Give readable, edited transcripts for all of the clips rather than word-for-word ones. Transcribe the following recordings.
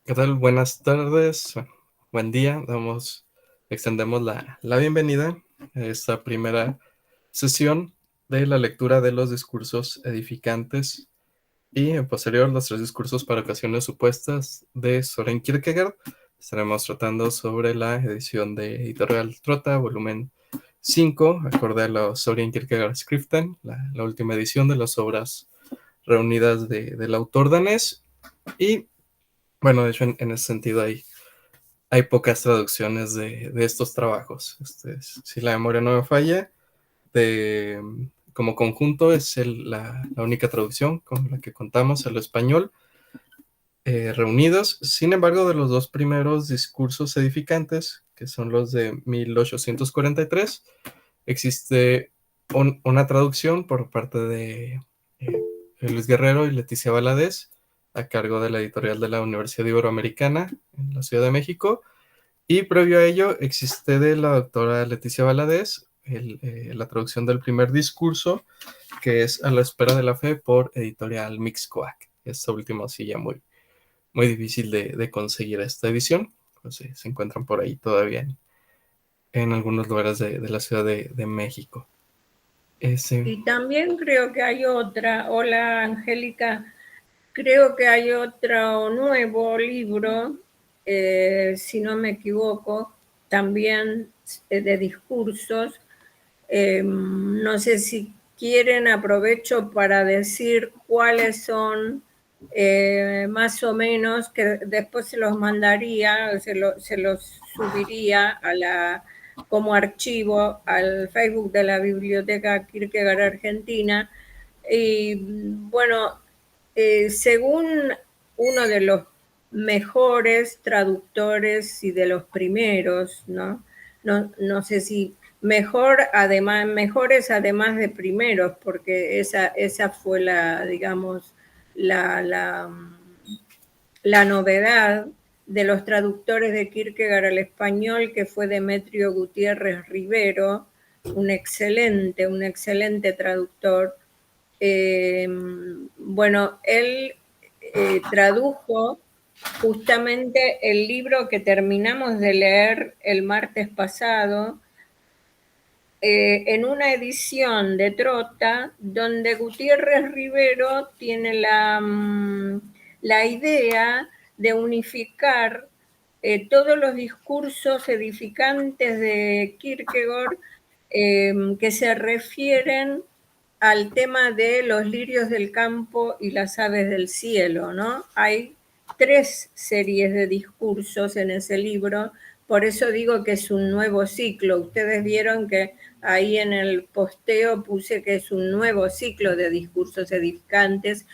¿Qué tal? Buenas tardes, buen día. Extendemos la bienvenida a esta primera sesión de la lectura de los discursos edificantes y en posterior los tres discursos para ocasiones supuestas de Soren Kierkegaard. Estaremos tratando sobre la edición de Editorial Trotta, volumen 5, acorde a la Soren Kierkegaard Skriften, la última edición de las obras reunidas del autor danés. Y bueno, de hecho, en ese sentido hay pocas traducciones de estos trabajos. Si la memoria no me falla, de, como conjunto es la única traducción con la que contamos al español, reunidos. Sin embargo, de los dos primeros discursos edificantes, que son los de 1843, existe una traducción por parte de eh, Luis Guerrero y Leticia Valadez, a cargo de la editorial de la Universidad Iberoamericana en la Ciudad de México. Y previo a ello existe de la doctora Leticia Valadez la traducción del primer discurso, que es A la espera de la fe por editorial Mixcoac. Esta última sí ya muy difícil de conseguir esta edición. Pues sí, se encuentran por ahí todavía en algunos lugares de la Ciudad de México. Y también creo que hay otra, hola Angélica, creo que hay otro nuevo libro, si no me equivoco, también de discursos. No sé si quieren, aprovecho para decir cuáles son más o menos, que después se los mandaría, se los subiría como archivo al Facebook de la Biblioteca Kierkegaard Argentina. Y bueno, según uno de los mejores traductores y de los primeros, ¿no? No sé si mejores además de primeros, porque esa fue digamos, la, la, la novedad de los traductores de Kierkegaard al español, que fue Demetrio Gutiérrez Rivero, un excelente traductor. Bueno, él tradujo justamente el libro que terminamos de leer el martes pasado, en una edición de Trotta, donde Gutiérrez Rivero tiene la idea de unificar todos los discursos edificantes de Kierkegaard, que se refieren al tema de los lirios del campo y las aves del cielo, ¿no? Hay 3 series de discursos en ese libro, por eso digo que es un nuevo ciclo. Ustedes vieron que ahí en el posteo puse que es un nuevo ciclo de discursos edificantes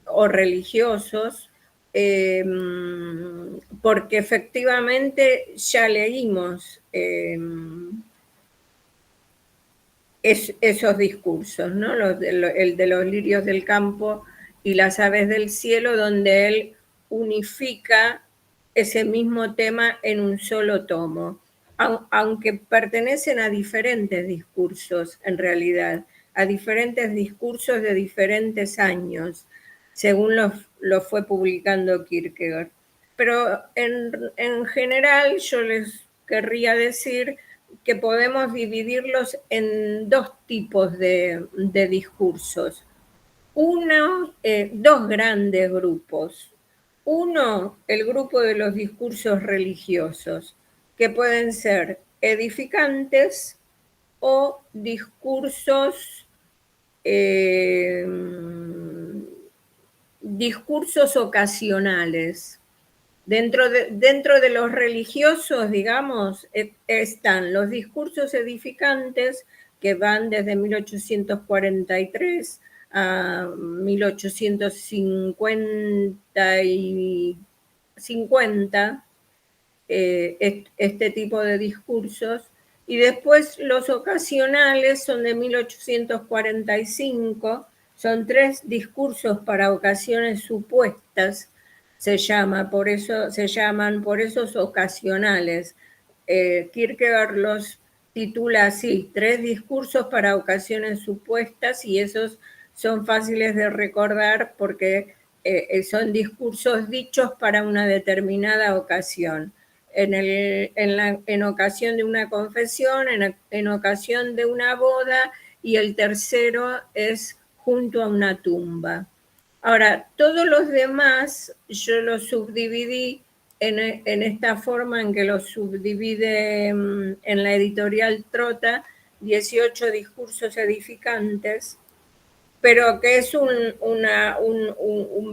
o religiosos, porque efectivamente ya leímos esos discursos, ¿no? El de los lirios del campo y las aves del cielo, donde él unifica ese mismo tema en un solo tomo, aunque pertenecen a diferentes discursos en realidad, a diferentes discursos de diferentes años, según los fue publicando Kierkegaard. Pero en general yo les querría decir que podemos dividirlos en 2 tipos de discursos. Dos grandes grupos. Uno, el grupo de los discursos religiosos, que pueden ser edificantes o eh, discursos ocasionales. Dentro de los religiosos, digamos, están los discursos edificantes que van desde 1843 a 1850 este tipo de discursos. Y después los ocasionales son de 1845, son 3 discursos para ocasiones supuestas, se llaman por esos ocasionales. Kierkegaard los titula así, 3 discursos para ocasiones supuestas, y esos son fáciles de recordar porque son discursos dichos para una determinada ocasión. En ocasión de una confesión, en ocasión de una boda, y el tercero es junto a una tumba. Ahora, todos los demás yo los subdividí en esta forma en que los subdivide en la editorial Trota, 18 discursos edificantes, pero que es un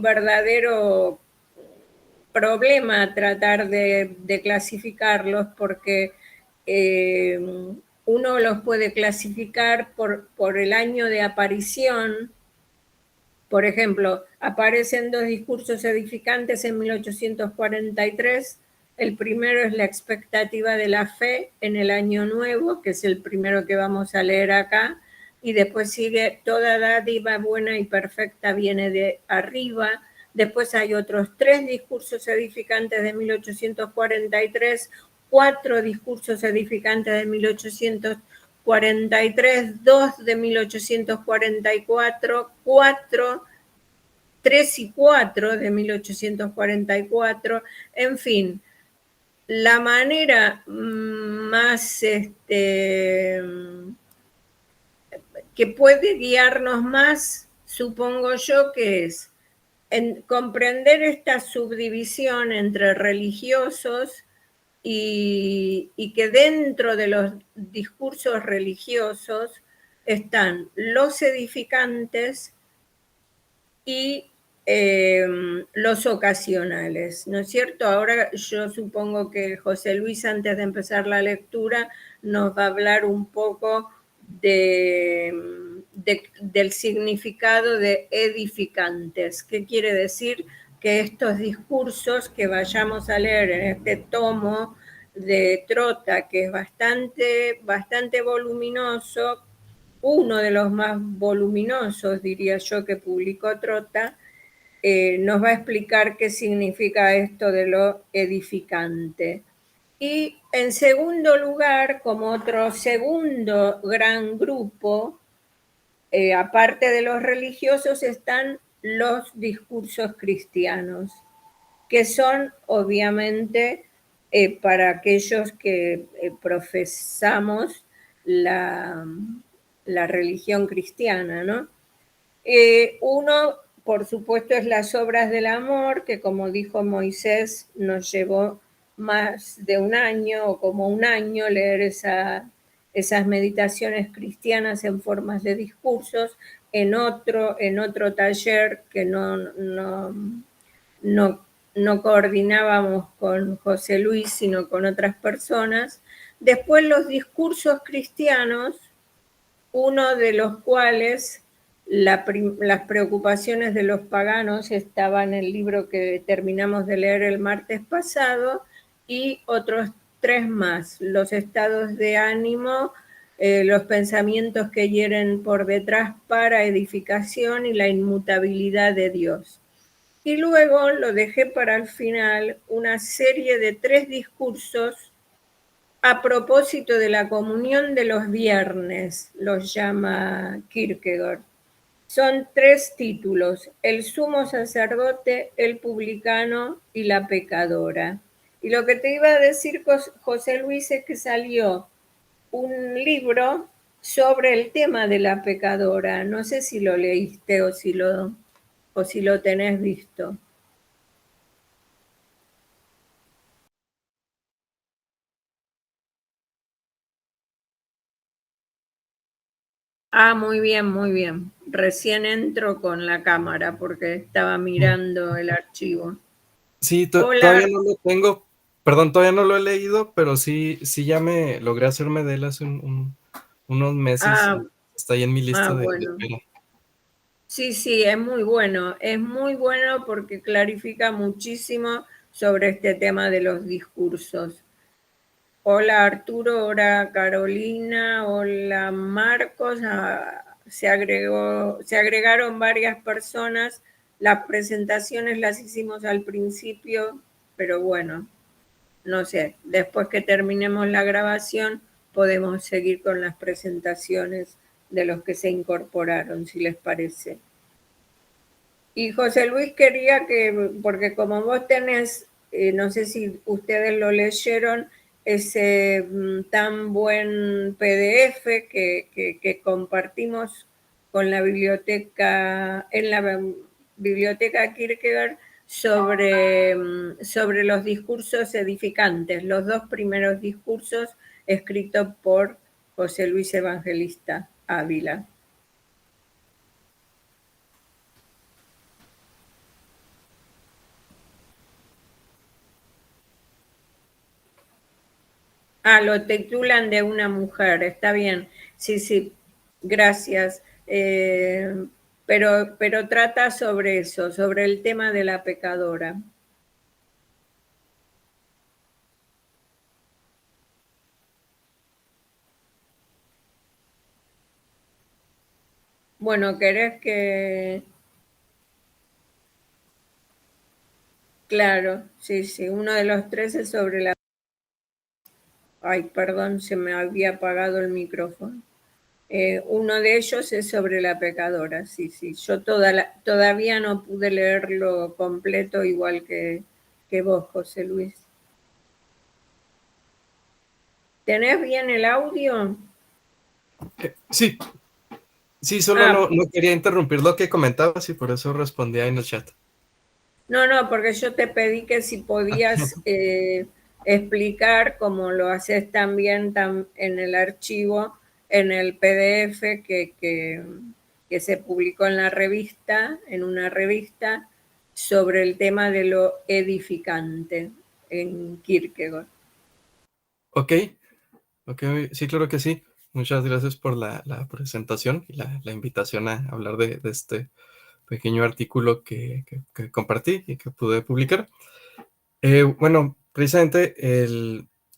verdadero problema tratar de clasificarlos, porque uno los puede clasificar por el año de aparición. Por ejemplo, aparecen dos discursos edificantes en 1843. El primero es la expectativa de la fe en el año nuevo, que es el primero que vamos a leer acá, y después sigue toda dádiva buena y perfecta viene de arriba. Después hay otros 3 discursos edificantes de 1843, 4 discursos edificantes de 1843, 2 de 1844, 3 y 4 de 1844, en fin, la manera más que puede guiarnos más, supongo yo, que es comprender esta subdivisión entre religiosos y que dentro de los discursos religiosos están los edificantes y los ocasionales, ¿no es cierto? Ahora yo supongo que José Luis, antes de empezar la lectura, nos va a hablar un poco del significado de edificantes. ¿Qué quiere decir? Que estos discursos que vayamos a leer en este tomo de Trota, que es bastante voluminoso, uno de los más voluminosos, diría yo, que publicó Trota, nos va a explicar qué significa esto de lo edificante. Y en segundo lugar, como otro segundo gran grupo, aparte de los religiosos, están los discursos cristianos, que son obviamente para aquellos que profesamos la religión cristiana, ¿no? Uno, por supuesto, es las obras del amor, que como dijo Moisés, nos llevó más de un año o como un año leer esas meditaciones cristianas en formas de discursos. En otro taller que no coordinábamos con José Luis, sino con otras personas. Después los discursos cristianos, uno de los cuales las preocupaciones de los paganos estaba en el libro que terminamos de leer el martes pasado, y otros 3 más: los estados de ánimo, los pensamientos que hieren por detrás para edificación, y la inmutabilidad de Dios. Y luego lo dejé para el final, una serie de 3 discursos a propósito de la comunión de los viernes, los llama Kierkegaard. Son 3 títulos: el sumo sacerdote, el publicano y la pecadora. Y lo que te iba a decir, José Luis, es que salió un libro sobre el tema de la pecadora. No sé si lo leíste o si lo tenés visto. Ah, muy bien, muy bien. Recién entro con la cámara porque estaba mirando el archivo. Sí, Hola. todavía no lo tengo, perdón, todavía no lo he leído, pero sí ya me logré hacerme de él hace unos meses. Ah, Está ahí en mi lista de bueno. espera. Sí, es muy bueno. Es muy bueno porque clarifica muchísimo sobre este tema de los discursos. Hola Arturo, hola Carolina, hola Marcos. Se agregaron varias personas. Las presentaciones las hicimos al principio, pero bueno, no sé, después que terminemos la grabación podemos seguir con las presentaciones de los que se incorporaron, si les parece. Y José Luis quería que, porque como vos tenés, no sé si ustedes lo leyeron, ese tan buen PDF que compartimos con la biblioteca, en la biblioteca Kierkegaard, sobre los discursos edificantes, los dos primeros discursos escritos por José Luis Evangelista Ávila. Ah, lo titulan de una mujer, está bien. Sí, sí, gracias. Pero trata sobre eso, sobre el tema de la pecadora. Bueno, ¿querés que...? Claro, sí, sí, uno de los tres es sobre la... Ay, perdón, se me había apagado el micrófono. Uno de ellos es sobre la pecadora, sí, sí. Yo todavía no pude leerlo completo igual que vos, José Luis. ¿Tenés bien el audio? Sí, sí, solo Ah, no quería interrumpir lo que comentabas y por eso respondía en el chat. no, porque yo te pedí que si podías explicar, como lo haces también en el archivo, en el PDF que se publicó en la revista, en una revista, sobre el tema de lo edificante en Kierkegaard. Ok, ok, sí, claro que sí. Muchas gracias por la presentación y la invitación a hablar de este pequeño artículo que compartí y que pude publicar. Bueno, precisamente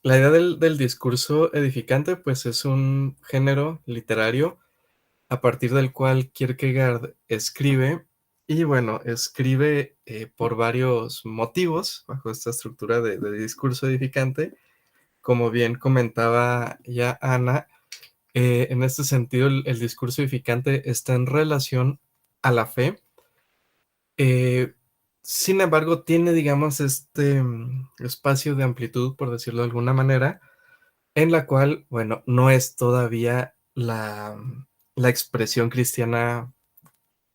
la idea del discurso edificante, pues es un género literario a partir del cual Kierkegaard escribe, y bueno, escribe por varios motivos bajo esta estructura de discurso edificante. Como bien comentaba ya Ana, en este sentido el discurso edificante está en relación a la fe. Eh, Sin embargo, tiene, digamos, este espacio de amplitud, por decirlo de alguna manera, en la cual, bueno, no es todavía la expresión cristiana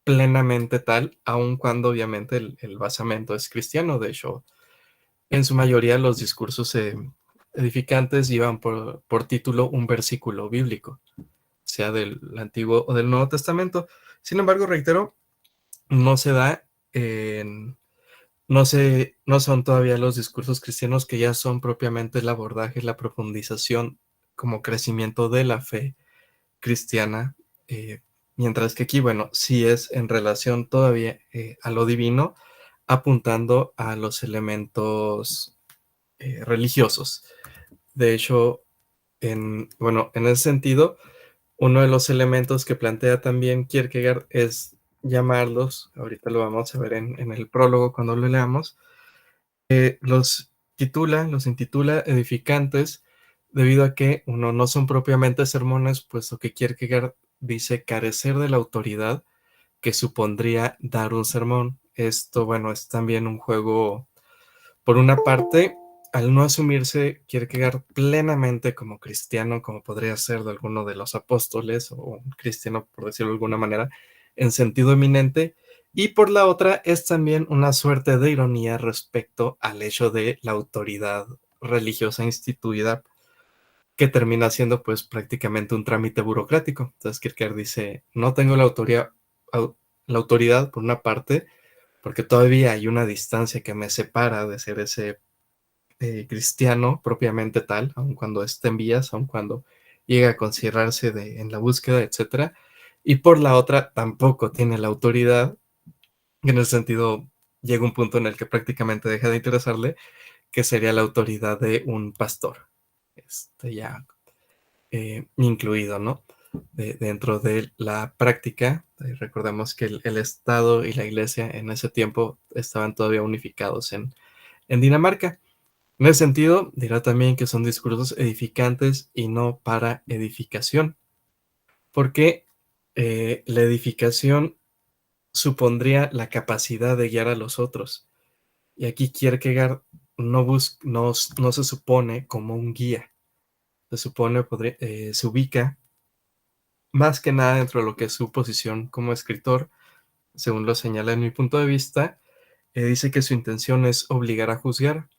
plenamente tal, aun cuando obviamente el basamento es cristiano. De hecho, en su mayoría los discursos edificantes llevan por título un versículo bíblico, sea del Antiguo o del Nuevo Testamento. Sin embargo, reitero, no se da en no son todavía los discursos cristianos que ya son propiamente el abordaje, la profundización como crecimiento de la fe cristiana, eh, mientras que aquí, bueno, sí es en relación todavía a lo divino, apuntando a los elementos religiosos. De hecho, bueno, en ese sentido, uno de los elementos que plantea también Kierkegaard es llamarlos, ahorita lo vamos a ver en el prólogo cuando lo leamos, los intitula edificantes debido a que, uno, no son propiamente sermones, puesto que Kierkegaard dice carecer de la autoridad que supondría dar un sermón. Esto, bueno, es también un juego, por una parte, al no asumirse Kierkegaard plenamente como cristiano, como podría ser de alguno de los apóstoles, o un cristiano, por decirlo de alguna manera, en sentido eminente, y por la otra es también una suerte de ironía respecto al hecho de la autoridad religiosa instituida, que termina siendo pues prácticamente un trámite burocrático. Entonces Kierkegaard dice, no tengo la autoridad por una parte, porque todavía hay una distancia que me separa de ser ese cristiano propiamente tal, aun cuando esté en vías, aun cuando llega a considerarse en la búsqueda, etcétera. Y por la otra, tampoco tiene la autoridad, en el sentido llega un punto en el que prácticamente deja de interesarle, que sería la autoridad de un pastor, ya incluido, ¿no? Dentro de la práctica, recordemos que el Estado y la Iglesia en ese tiempo estaban todavía unificados en Dinamarca. En ese sentido, dirá también que son discursos edificantes y no para edificación, porque la edificación supondría la capacidad de guiar a los otros. Y aquí Kierkegaard no se supone como un guía, se supone, se ubica más que nada dentro de lo que es su posición como escritor, según lo señala en mi punto de vista. Dice que su intención es obligar a juzgar.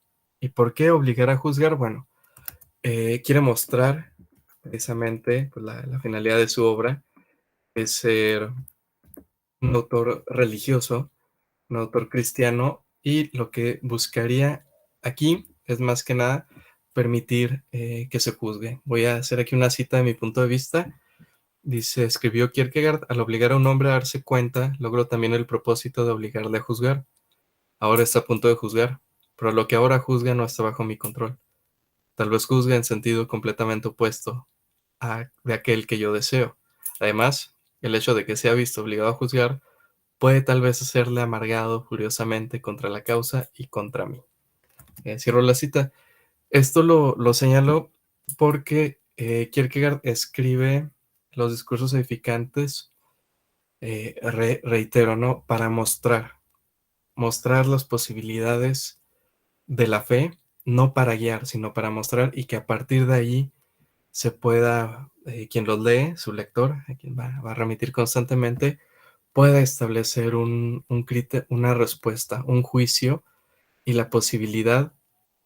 ¿Y por qué obligar a juzgar? Bueno, quiere mostrar precisamente pues, la finalidad de su obra es ser un autor religioso, un autor cristiano, y lo que buscaría aquí es más que nada permitir que se juzgue. Voy a hacer aquí una cita de mi punto de vista. Dice, escribió Kierkegaard, al obligar a un hombre a darse cuenta, logró también el propósito de obligarle a juzgar. Ahora está a punto de juzgar, pero lo que ahora juzga no está bajo mi control. Tal vez juzgue en sentido completamente opuesto de aquel que yo deseo. Además, el hecho de que se ha visto obligado a juzgar puede tal vez hacerle amargado furiosamente contra la causa y contra mí. Cierro la cita. Esto lo señalo porque Kierkegaard escribe los discursos edificantes, reitero, ¿no? Para mostrar las posibilidades de la fe, no para guiar, sino para mostrar y que a partir de ahí se pueda, quien los lee, su lector, a quien va a remitir constantemente, pueda establecer una respuesta, un juicio y la posibilidad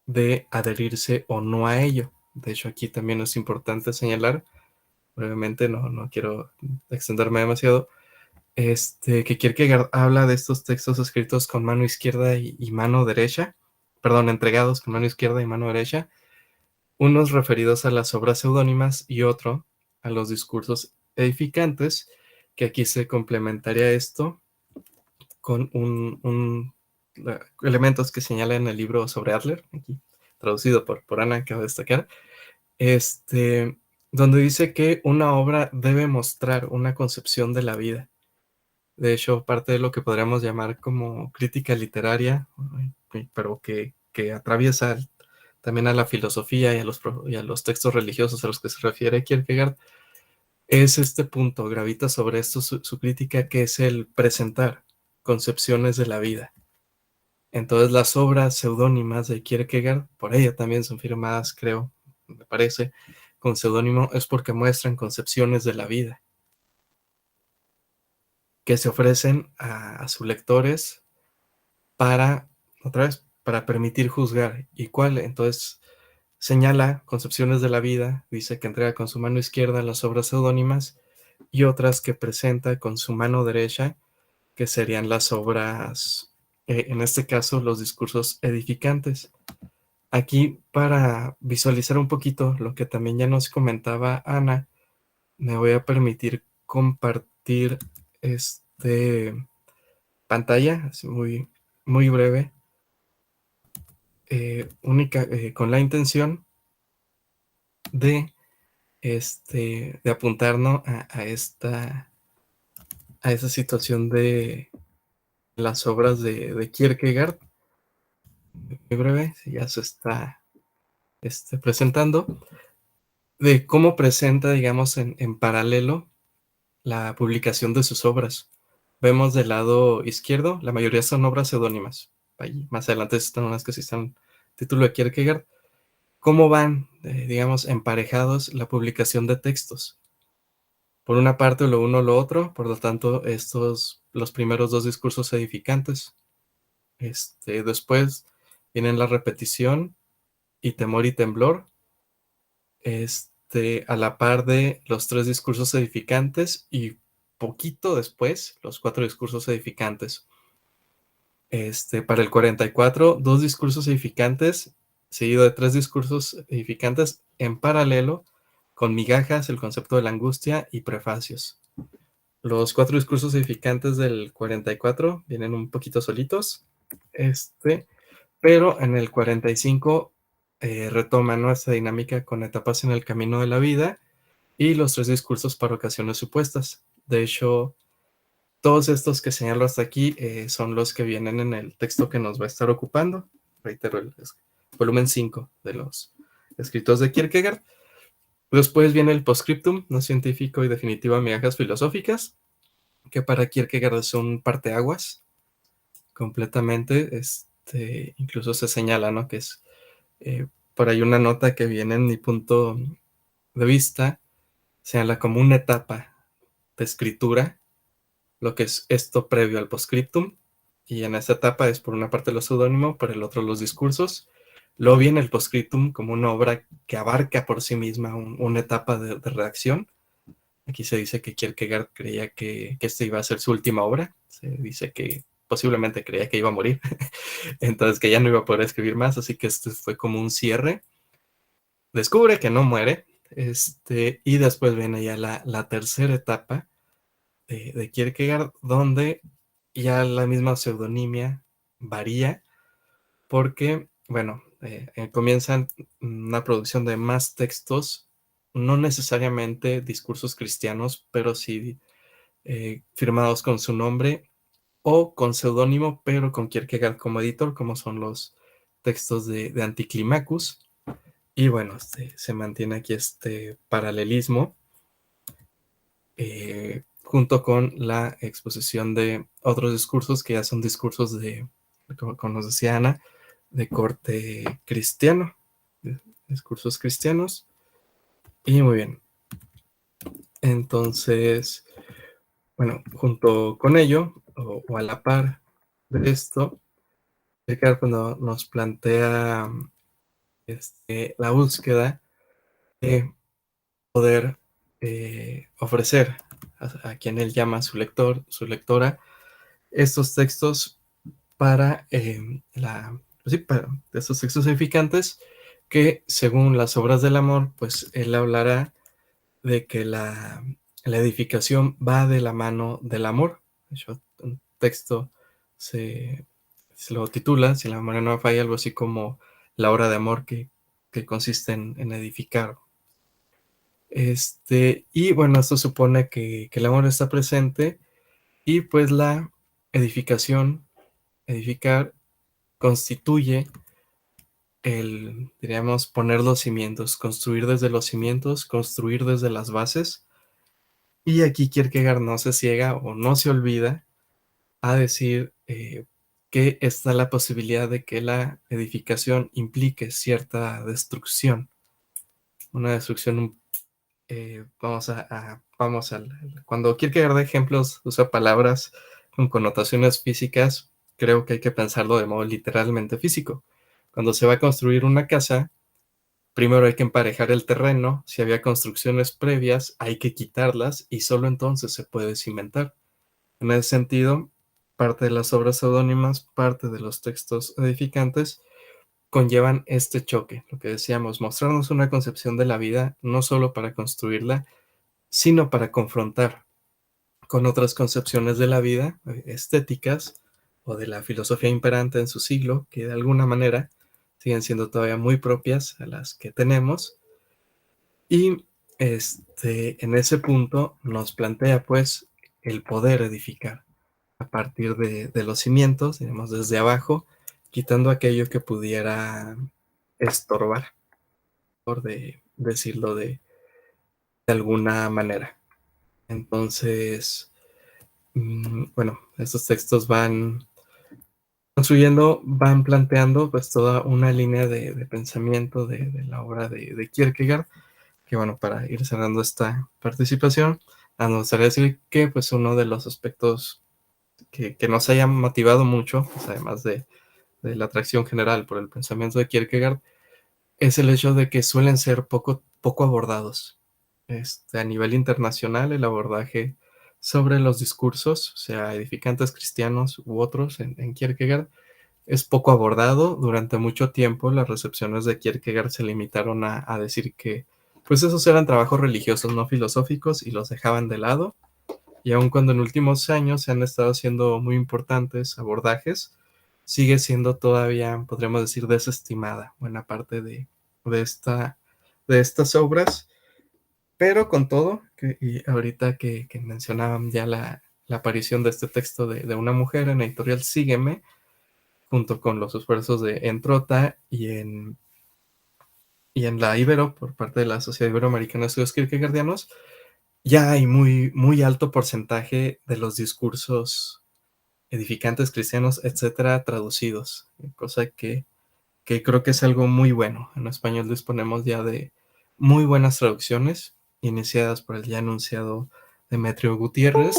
de adherirse o no a ello. De hecho, aquí también es importante señalar, brevemente, no quiero extenderme demasiado, que Kierkegaard habla de estos textos escritos con mano izquierda y mano derecha, perdón, entregados con mano izquierda y mano derecha, unos referidos a las obras seudónimas y otro a los discursos edificantes, que aquí se complementaría esto con elementos que señala en el libro sobre Adler, aquí traducido por Ana, que acabo de destacar, donde dice que una obra debe mostrar una concepción de la vida. De hecho, parte de lo que podríamos llamar como crítica literaria, pero que atraviesa también a la filosofía y a los textos religiosos a los que se refiere Kierkegaard, es este punto, gravita sobre esto su crítica, que es el presentar concepciones de la vida. Entonces las obras seudónimas de Kierkegaard, por ella también son firmadas, creo, me parece, con seudónimo, es porque muestran concepciones de la vida que se ofrecen a sus lectores para, otra vez, para permitir juzgar. ¿Y cuál? Entonces señala concepciones de la vida, dice que entrega con su mano izquierda las obras seudónimas y otras que presenta con su mano derecha, que serían las obras, en este caso, los discursos edificantes. Aquí, para visualizar un poquito lo que también ya nos comentaba Ana, me voy a permitir compartir pantalla, es muy breve, con la intención de, de apuntarnos a esa situación de las obras de Kierkegaard. Muy breve, si ya se está presentando, de cómo presenta, digamos, en paralelo la publicación de sus obras. Vemos del lado izquierdo, la mayoría son obras seudónimas. Ahí, más adelante están unas que sí están título de Kierkegaard. ¿Cómo van, digamos, emparejados la publicación de textos? Por una parte, lo uno, lo otro, por lo tanto, los primeros dos discursos edificantes. Después vienen la repetición y temor y temblor, a la par de los tres discursos edificantes y poquito después los cuatro discursos edificantes. Para el 44, dos discursos edificantes, seguido de tres discursos edificantes en paralelo, con migajas, el concepto de la angustia y prefacios. Los cuatro discursos edificantes del 44 vienen un poquito solitos, pero en el 45 retoma nuestra dinámica con etapas en el camino de la vida y los tres discursos para ocasiones supuestas. De hecho, todos estos que señalo hasta aquí son los que vienen en el texto que nos va a estar ocupando. Reitero, el volumen 5 de los escritos de Kierkegaard. Después viene el postscriptum, no científico y definitivo, migajas filosóficas. que para Kierkegaard es un parteaguas completamente. Incluso se señala, ¿no? Que es por ahí una nota que viene en mi punto de vista, señala como una etapa de escritura, lo que es esto previo al postscriptum, y en esa etapa es por una parte los seudónimos, por el otro los discursos. Luego viene el postscriptum como una obra que abarca por sí misma una etapa de redacción. Aquí se dice que Kierkegaard creía que esta iba a ser su última obra. Se dice que posiblemente creía que iba a morir, entonces que ya no iba a poder escribir más, así que este fue como un cierre. Descubre que no muere, y después viene ya la tercera etapa de Kierkegaard, donde ya la misma pseudonimia varía, porque, bueno, comienzan una producción de más textos, no necesariamente discursos cristianos, pero sí firmados con su nombre o con seudónimo, pero con Kierkegaard como editor, como son los textos de Anticlimacus. Y bueno, se mantiene aquí este paralelismo, junto con la exposición de otros discursos que ya son discursos como nos decía Ana, de corte cristiano, discursos cristianos. Y muy bien, entonces, bueno, junto con ello, o a la par de esto, Ricardo cuando nos plantea la búsqueda de poder ofrecer a quien él llama su lector, su lectora, estos textos para pues sí, para estos textos edificantes que según las obras del amor, pues él hablará de que la edificación va de la mano del amor. De hecho, un texto se, se lo titula, si la memoria no me falla, algo así como la obra de amor que consiste en edificar. Y bueno, esto supone que el amor está presente y pues la edificación, edificar, constituye diríamos, poner los cimientos, construir desde los cimientos, construir desde las bases. Y aquí Kierkegaard no se ciega o no se olvida a decir que está la posibilidad de que la edificación implique cierta destrucción, una destrucción. Cuando Kierkegaard da ejemplos, usa palabras con connotaciones físicas, creo que hay que pensarlo de modo literalmente físico. Cuando se va a construir una casa, primero hay que emparejar el terreno, si había construcciones previas, hay que quitarlas y solo entonces se puede cimentar. En ese sentido, parte de las obras seudónimas, parte de los textos edificantes, conllevan este choque, lo que decíamos, mostrarnos una concepción de la vida no solo para construirla, sino para confrontar con otras concepciones de la vida, estéticas, o de la filosofía imperante en su siglo, que de alguna manera siguen siendo todavía muy propias a las que tenemos. Y en ese punto nos plantea pues el poder edificar a partir de los cimientos, digamos desde abajo, quitando aquello que pudiera estorbar, por decirlo de alguna manera. Entonces, bueno, estos textos van construyendo, van planteando pues toda una línea de pensamiento de la obra de Kierkegaard, que bueno, para ir cerrando esta participación, nos gustaría decir que pues uno de los aspectos que nos haya motivado mucho, pues, además de la atracción general por el pensamiento de Kierkegaard, es el hecho de que suelen ser poco abordados. A nivel internacional, el abordaje sobre los discursos, o sea, edificantes cristianos u otros en Kierkegaard, es poco abordado. Durante mucho tiempo las recepciones de Kierkegaard se limitaron a decir que pues esos eran trabajos religiosos, no filosóficos, y los dejaban de lado. Y aun cuando en últimos años se han estado haciendo muy importantes abordajes, sigue siendo todavía, podríamos decir, desestimada buena parte de, esta, de estas obras. Pero con todo, y ahorita que mencionaban ya la aparición de este texto de una mujer en la editorial Sígueme, junto con los esfuerzos de Entrota y en la Ibero, por parte de la Sociedad Iberoamericana de Estudios Kierkegaardianos, ya hay muy, muy alto porcentaje de los discursos edificantes cristianos, etcétera, traducidos, cosa que creo que es algo muy bueno. En español disponemos ya de muy buenas traducciones, iniciadas por el ya anunciado Demetrio Gutiérrez,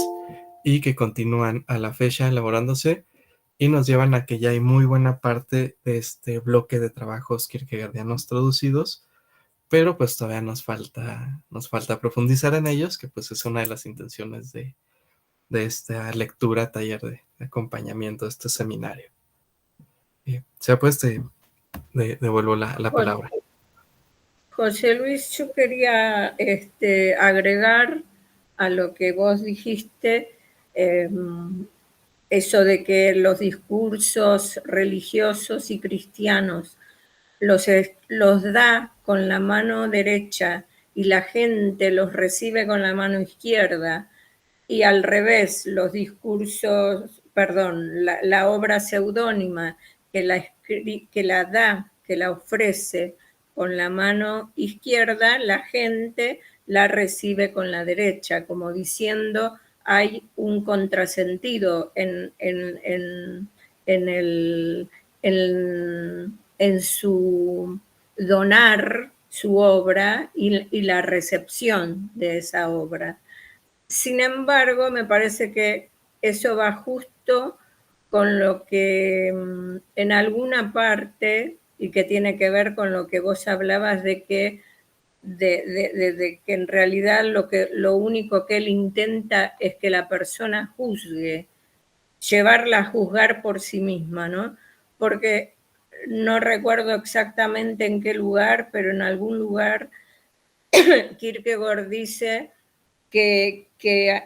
y que continúan a la fecha elaborándose y nos llevan a que ya hay muy buena parte de este bloque de trabajos kierkegaardianos traducidos, pero pues todavía nos falta profundizar en ellos, que pues es una de las intenciones de esta lectura, taller de acompañamiento de este seminario. Sea pues, devuelvo la palabra. José Luis, yo quería agregar a lo que vos dijiste, eso de que los discursos religiosos y cristianos los da con la mano derecha y la gente los recibe con la mano izquierda, y al revés, los discursos, perdón, la obra seudónima que la da, que la ofrece con la mano izquierda, la gente la recibe con la derecha, como diciendo hay un contrasentido en, el, en su donar su obra y la recepción de esa obra. Sin embargo, me parece que eso va justo con lo que en alguna parte, y que tiene que ver con lo que vos hablabas de que, de que en realidad lo único que él intenta es que la persona juzgue, llevarla a juzgar por sí misma, ¿no? Porque no recuerdo exactamente en qué lugar, pero en algún lugar Kierkegaard dice que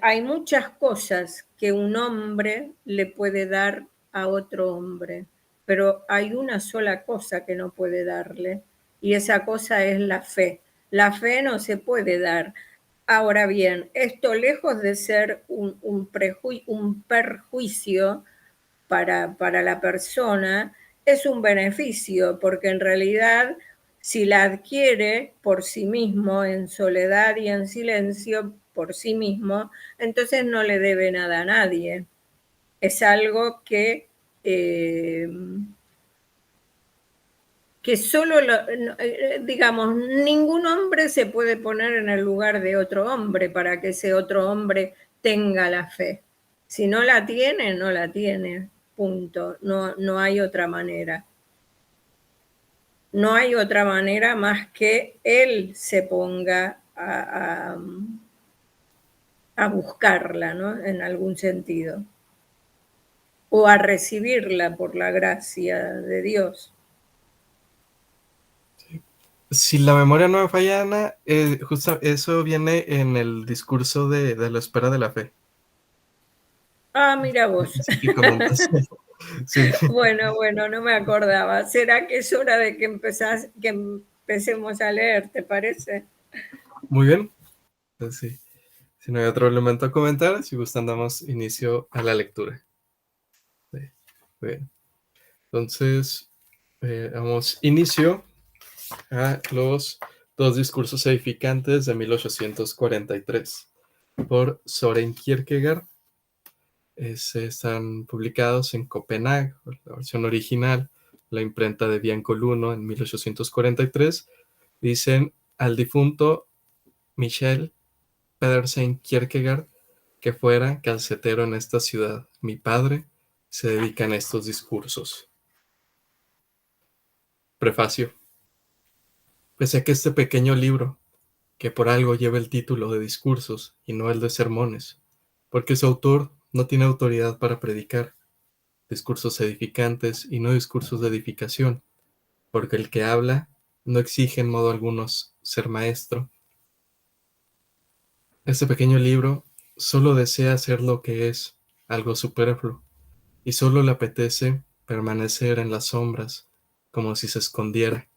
hay muchas cosas que un hombre le puede dar a otro hombre, pero hay una sola cosa que no puede darle, y esa cosa es la fe. La fe no se puede dar. Ahora bien, esto lejos de ser un perjuicio para la persona, es un beneficio, porque en realidad si la adquiere por sí mismo, en soledad y en silencio, por sí mismo, entonces no le debe nada a nadie. Es algo eh, que solo, digamos, ningún hombre se puede poner en el lugar de otro hombre para que ese otro hombre tenga la fe. Si no la tiene, no la tiene, punto. No, no hay otra manera. No hay otra manera más que él se ponga a buscarla, ¿no? En algún sentido. O a recibirla por la gracia de Dios. Si la memoria no me falla, Ana, justo eso viene en el discurso de la espera de la fe. Ah, mira vos. Así que comentas. Sí. Bueno, bueno, no me acordaba. ¿Será que es hora de que empecemos a leer, te parece? Muy bien. Pues sí. Si no hay otro elemento a comentar, si gustan, damos inicio a la lectura. Sí. Bien. Entonces, damos inicio a los dos discursos edificantes de 1843 por Soren Kierkegaard. Están publicados en Copenhague, la versión original, la imprenta de Bianco Luno en 1843. Dicen al difunto Michel Pedersen Kierkegaard que fuera calcetero en esta ciudad. Mi padre se dedica a estos discursos. Prefacio. Pese a que este pequeño libro, que por algo lleva el título de discursos y no el de sermones, porque su autor no tiene autoridad para predicar, discursos edificantes y no discursos de edificación, porque el que habla no exige en modo alguno ser maestro. Este pequeño libro solo desea ser lo que es, algo superfluo, y solo le apetece permanecer en las sombras, como si se escondiera.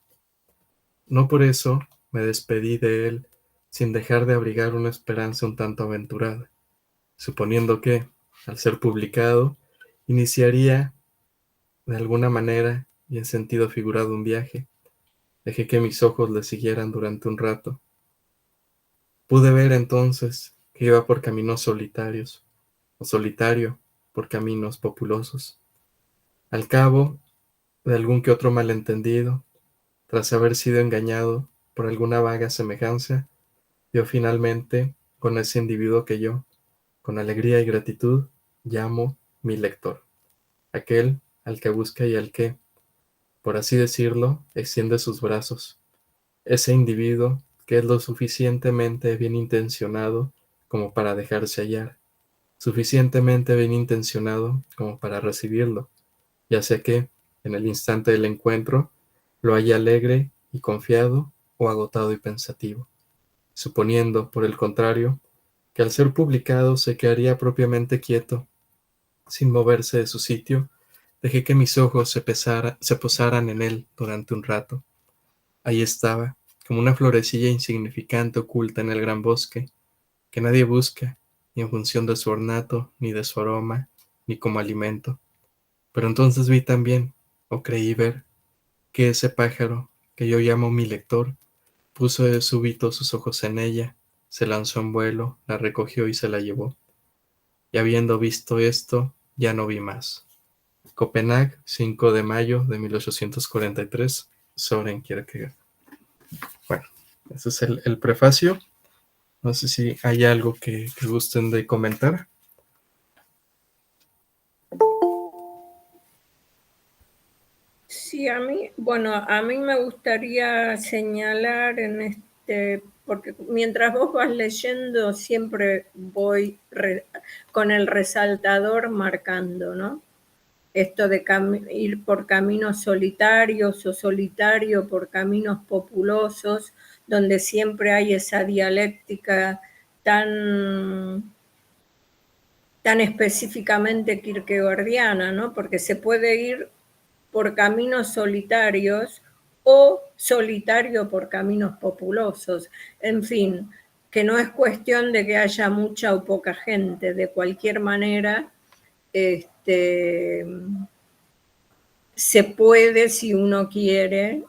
No por eso me despedí de él sin dejar de abrigar una esperanza un tanto aventurada, suponiendo que, al ser publicado, iniciaría de alguna manera y en sentido figurado un viaje. Dejé que mis ojos le siguieran durante un rato. Pude ver entonces que iba por caminos solitarios, o solitario por caminos populosos. Al cabo de algún que otro malentendido, tras haber sido engañado por alguna vaga semejanza, dio finalmente con ese individuo que yo, con alegría y gratitud, llamo mi lector, aquel al que busca y al que, por así decirlo, extiende sus brazos, ese individuo que es lo suficientemente bien intencionado como para dejarse hallar, suficientemente bien intencionado como para recibirlo, ya sea que, en el instante del encuentro, lo haya alegre y confiado o agotado y pensativo, suponiendo, por el contrario, que al ser publicado se quedaría propiamente quieto, sin moverse de su sitio, dejé que mis ojos se posaran en él durante un rato. Ahí estaba, como una florecilla insignificante oculta en el gran bosque, que nadie busca, ni en función de su ornato, ni de su aroma, ni como alimento. Pero entonces vi también, o creí ver, que ese pájaro, que yo llamo mi lector, puso de súbito sus ojos en ella, se lanzó en vuelo, la recogió y se la llevó. Y habiendo visto esto, ya no vi más. Copenhague, 5 de mayo de 1843, Soren Kierkegaard. Bueno, ese es el prefacio. No sé si hay algo que gusten de comentar. Sí, a mí me gustaría señalar porque mientras vos vas leyendo siempre voy con el resaltador marcando, ¿no? Esto de ir por caminos solitarios o solitario por caminos populosos, donde siempre hay esa dialéctica tan específicamente kierkegaardiana, ¿no? Porque se puede ir por caminos solitarios o solitario por caminos populosos. En fin, que no es cuestión de que haya mucha o poca gente, de cualquier manera, se puede, si uno quiere,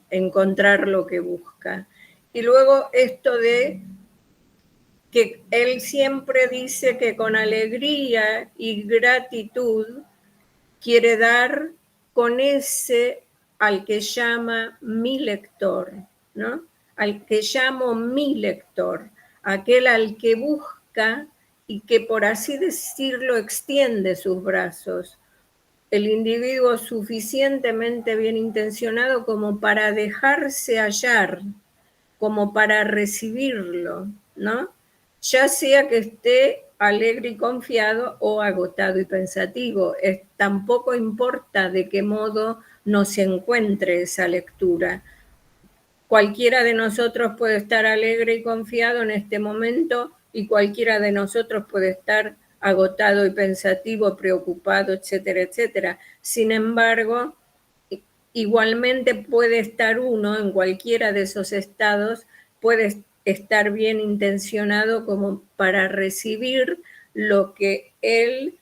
encontrar lo que busca. Y luego esto de que él siempre dice que con alegría y gratitud quiere dar con ese al que llama mi lector, ¿no? Al que llamo mi lector, aquel al que busca y que, por así decirlo, extiende sus brazos. El individuo suficientemente bien intencionado como para dejarse hallar, como para recibirlo, ¿no? Ya sea que esté alegre y confiado o agotado y pensativo. Tampoco importa de qué modo nos encuentre esa lectura. Cualquiera de nosotros puede estar alegre y confiado en este momento y cualquiera de nosotros puede estar agotado y pensativo, preocupado, etcétera, etcétera. Sin embargo, igualmente puede estar uno en cualquiera de esos estados, puede estar bien intencionado como para recibir lo que él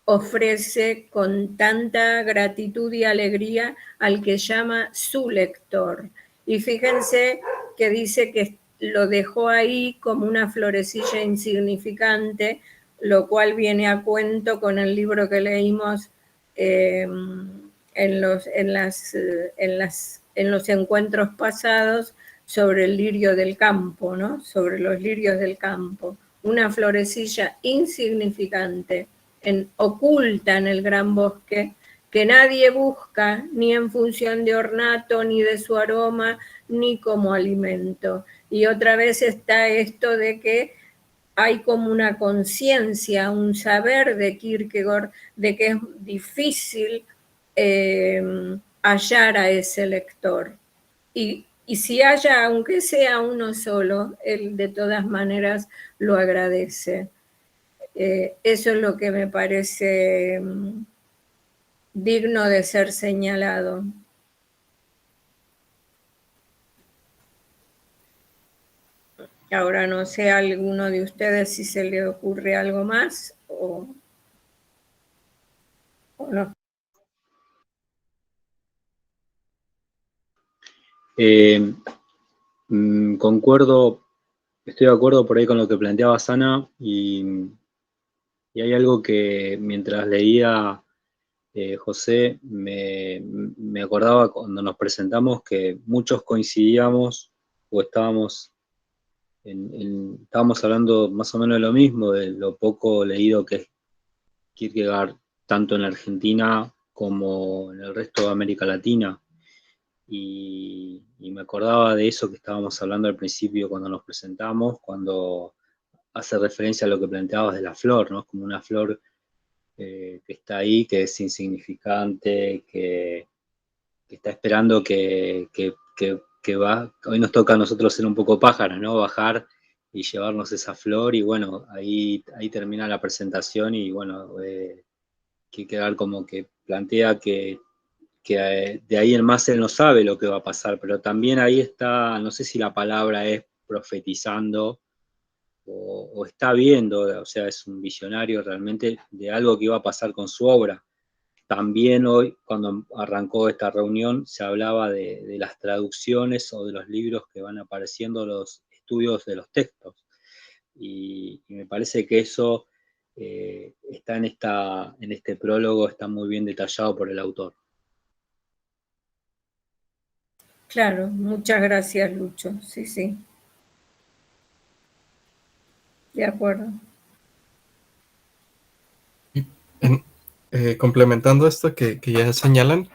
ofrece con tanta gratitud y alegría al que llama su lector. Y fíjense que dice que lo dejó ahí como una florecilla insignificante, lo cual viene a cuento con el libro que leímos en los encuentros pasados sobre el lirio del campo, ¿no? Sobre los lirios del campo. Una florecilla insignificante, oculta en el gran bosque, que nadie busca ni en función de ornato, ni de su aroma, ni como alimento. Y otra vez está esto de que hay como una conciencia, un saber de Kierkegaard de que es difícil hallar a ese lector. Y si haya, aunque sea uno solo, él de todas maneras lo agradece. Eso es lo que me parece digno de ser señalado. Ahora no sé a alguno de ustedes si se le ocurre algo más o no. Concuerdo estoy de acuerdo por ahí con lo que planteaba Sana y hay algo que mientras leía José, me acordaba cuando nos presentamos que muchos coincidíamos o estábamos hablando más o menos de lo mismo, de lo poco leído que es Kierkegaard, tanto en la Argentina como en el resto de América Latina. Y me acordaba de eso que estábamos hablando al principio cuando nos presentamos, cuando hace referencia a lo que planteabas de la flor, ¿no? Como una flor que está ahí, que es insignificante, que está esperando que va. Hoy nos toca a nosotros ser un poco pájaros, ¿no? Bajar y llevarnos esa flor, y bueno, ahí termina la presentación, y bueno, que quedar como que plantea que de ahí en más él no sabe lo que va a pasar, pero también ahí está, no sé si la palabra es profetizando o está viendo, o sea, es un visionario realmente de algo que iba a pasar con su obra. También hoy, cuando arrancó esta reunión, se hablaba de las traducciones o de los libros que van apareciendo, los estudios de los textos. Y me parece que eso está en este prólogo, está muy bien detallado por el autor. Claro, muchas gracias, Lucho. Sí, sí. De acuerdo. Complementando esto que ya señalan,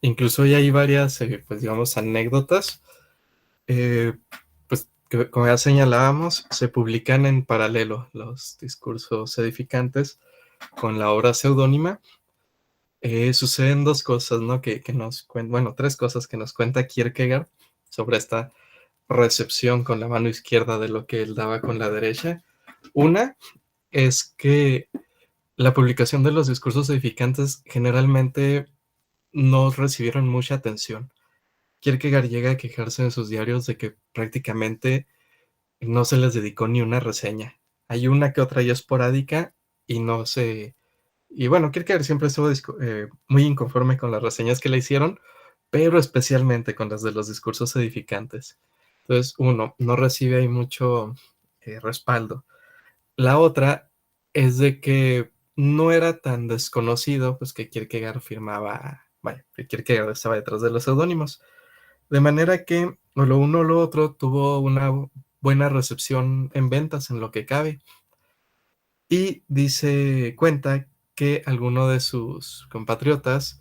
incluso ya hay varias, pues digamos, anécdotas, pues que, como ya señalábamos, se publican en paralelo los discursos edificantes con la obra seudónima. Suceden dos cosas, ¿no? Que nos cuentan, bueno, tres cosas que nos cuenta Kierkegaard sobre esta recepción con la mano izquierda de lo que él daba con la derecha. Una es que la publicación de los discursos edificantes generalmente no recibieron mucha atención. Kierkegaard llega a quejarse en sus diarios de que prácticamente no se les dedicó ni una reseña. Hay una que otra ya esporádica y no se... Y bueno, Kierkegaard siempre estuvo muy inconforme con las reseñas que le hicieron, pero especialmente con las de los discursos edificantes. Entonces, uno, no recibe ahí mucho respaldo. La otra es de que no era tan desconocido, pues que Kierkegaard firmaba, vaya, que Kierkegaard estaba detrás de los seudónimos. De manera que o lo uno o lo otro tuvo una buena recepción en ventas en lo que cabe. Y cuenta que alguno de sus compatriotas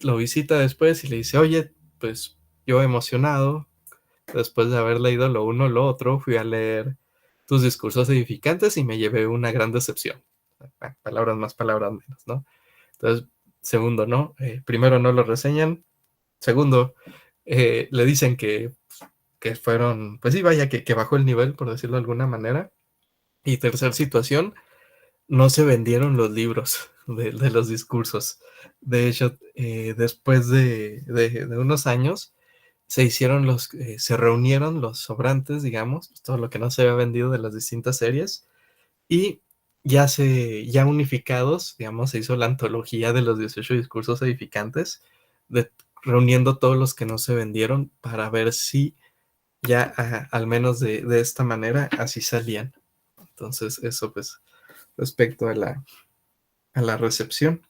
lo visita después y le dice, oye, pues yo emocionado, después de haber leído lo uno o lo otro, fui a leer tus discursos edificantes y me llevé una gran decepción. Bueno, palabras más, palabras menos, ¿no? Entonces, segundo, ¿no? Primero no lo reseñan. Segundo, le dicen que fueron, pues sí, vaya, que bajó el nivel, por decirlo de alguna manera. Y tercer situación, no se vendieron los libros de los discursos. De hecho, después de unos años, se reunieron los sobrantes, digamos, pues, todo lo que no se había vendido de las distintas series, y ya unificados, digamos, se hizo la antología de los 18 discursos edificantes, reuniendo todos los que no se vendieron para ver si ya al menos de esta manera así salían. Entonces, eso pues respecto a la recepción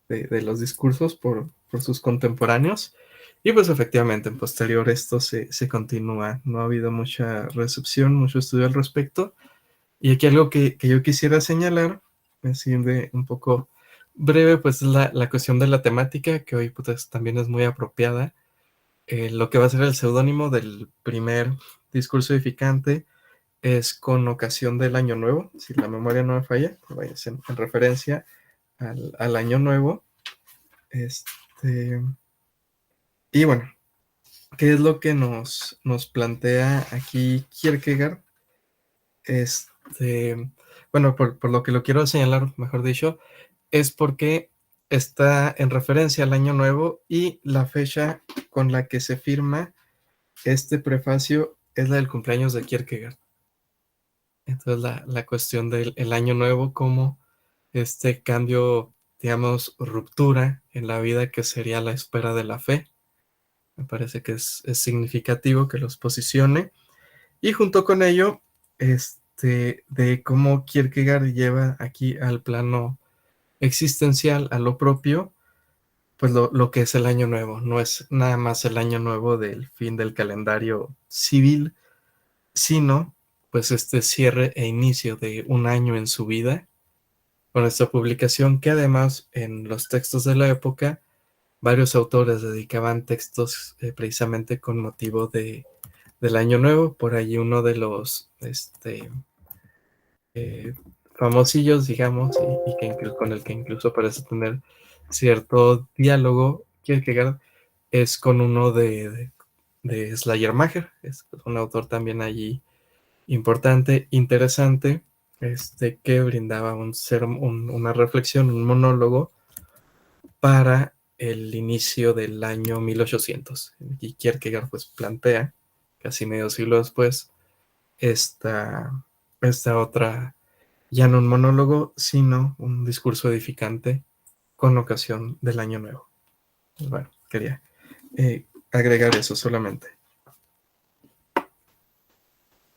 de los discursos por sus contemporáneos. Y pues efectivamente, en posterior esto se continúa. No ha habido mucha recepción, mucho estudio al respecto. Y aquí algo que yo quisiera señalar, así de un poco breve, pues es la cuestión de la temática, que hoy pues, también es muy apropiada. Lo que va a ser el seudónimo del primer discurso edificante es con ocasión del Año Nuevo, si la memoria no me falla, vaya, en referencia al Año Nuevo. Y bueno, ¿qué es lo que nos plantea aquí Kierkegaard? Bueno, por lo que lo quiero señalar, mejor dicho, es porque está en referencia al Año Nuevo y la fecha con la que se firma este prefacio es la del cumpleaños de Kierkegaard. Entonces la cuestión del el Año Nuevo como este cambio, digamos, ruptura en la vida que sería la espera de la fe. Me parece que es significativo que los posicione. Y junto con ello, de cómo Kierkegaard lleva aquí al plano existencial, a lo propio, pues lo que es el año nuevo. No es nada más el año nuevo del fin del calendario civil, sino pues este cierre e inicio de un año en su vida, con esta publicación que además en los textos de la época, varios autores dedicaban textos precisamente con motivo del año nuevo. Por ahí uno de los eh, famosillos, digamos, y con el que incluso parece tener cierto diálogo, Kierkegaard, es con uno de Schleiermacher, es un autor también allí importante, interesante, que brindaba una reflexión, un monólogo para el inicio del año 1800. Y Kierkegaard pues plantea, casi medio siglo después, esta, esta otra, ya no un monólogo, sino un discurso edificante con ocasión del año nuevo. Pues bueno, quería agregar eso solamente.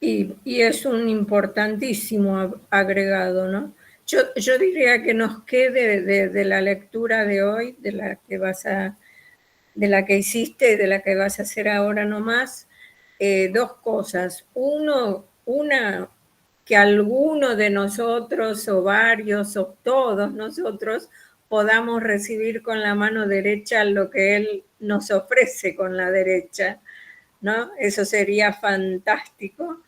Y es un importantísimo agregado, ¿no? Yo diría que nos quede de la lectura de hoy, de la que hiciste, de la que vas a hacer ahora nomás, dos cosas. Una, que alguno de nosotros, o varios, o todos nosotros, podamos recibir con la mano derecha lo que él nos ofrece con la derecha, ¿no? Eso sería fantástico.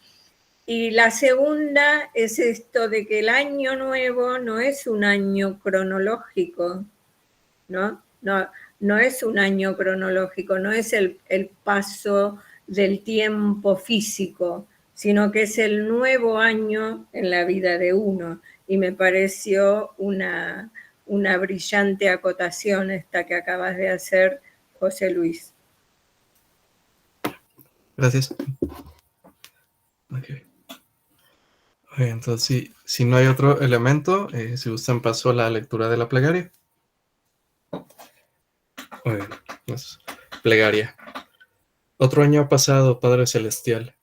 Y la segunda es esto de que el año nuevo no es un año cronológico, ¿no? No es un año cronológico, no es el paso del tiempo físico, sino que es el nuevo año en la vida de uno. Y me pareció una brillante acotación esta que acabas de hacer, José Luis. Gracias. Okay. Entonces, si no hay otro elemento, si gustan, paso a la lectura de la plegaria. Muy bien, pues, plegaria. Otro año ha pasado, Padre Celestial.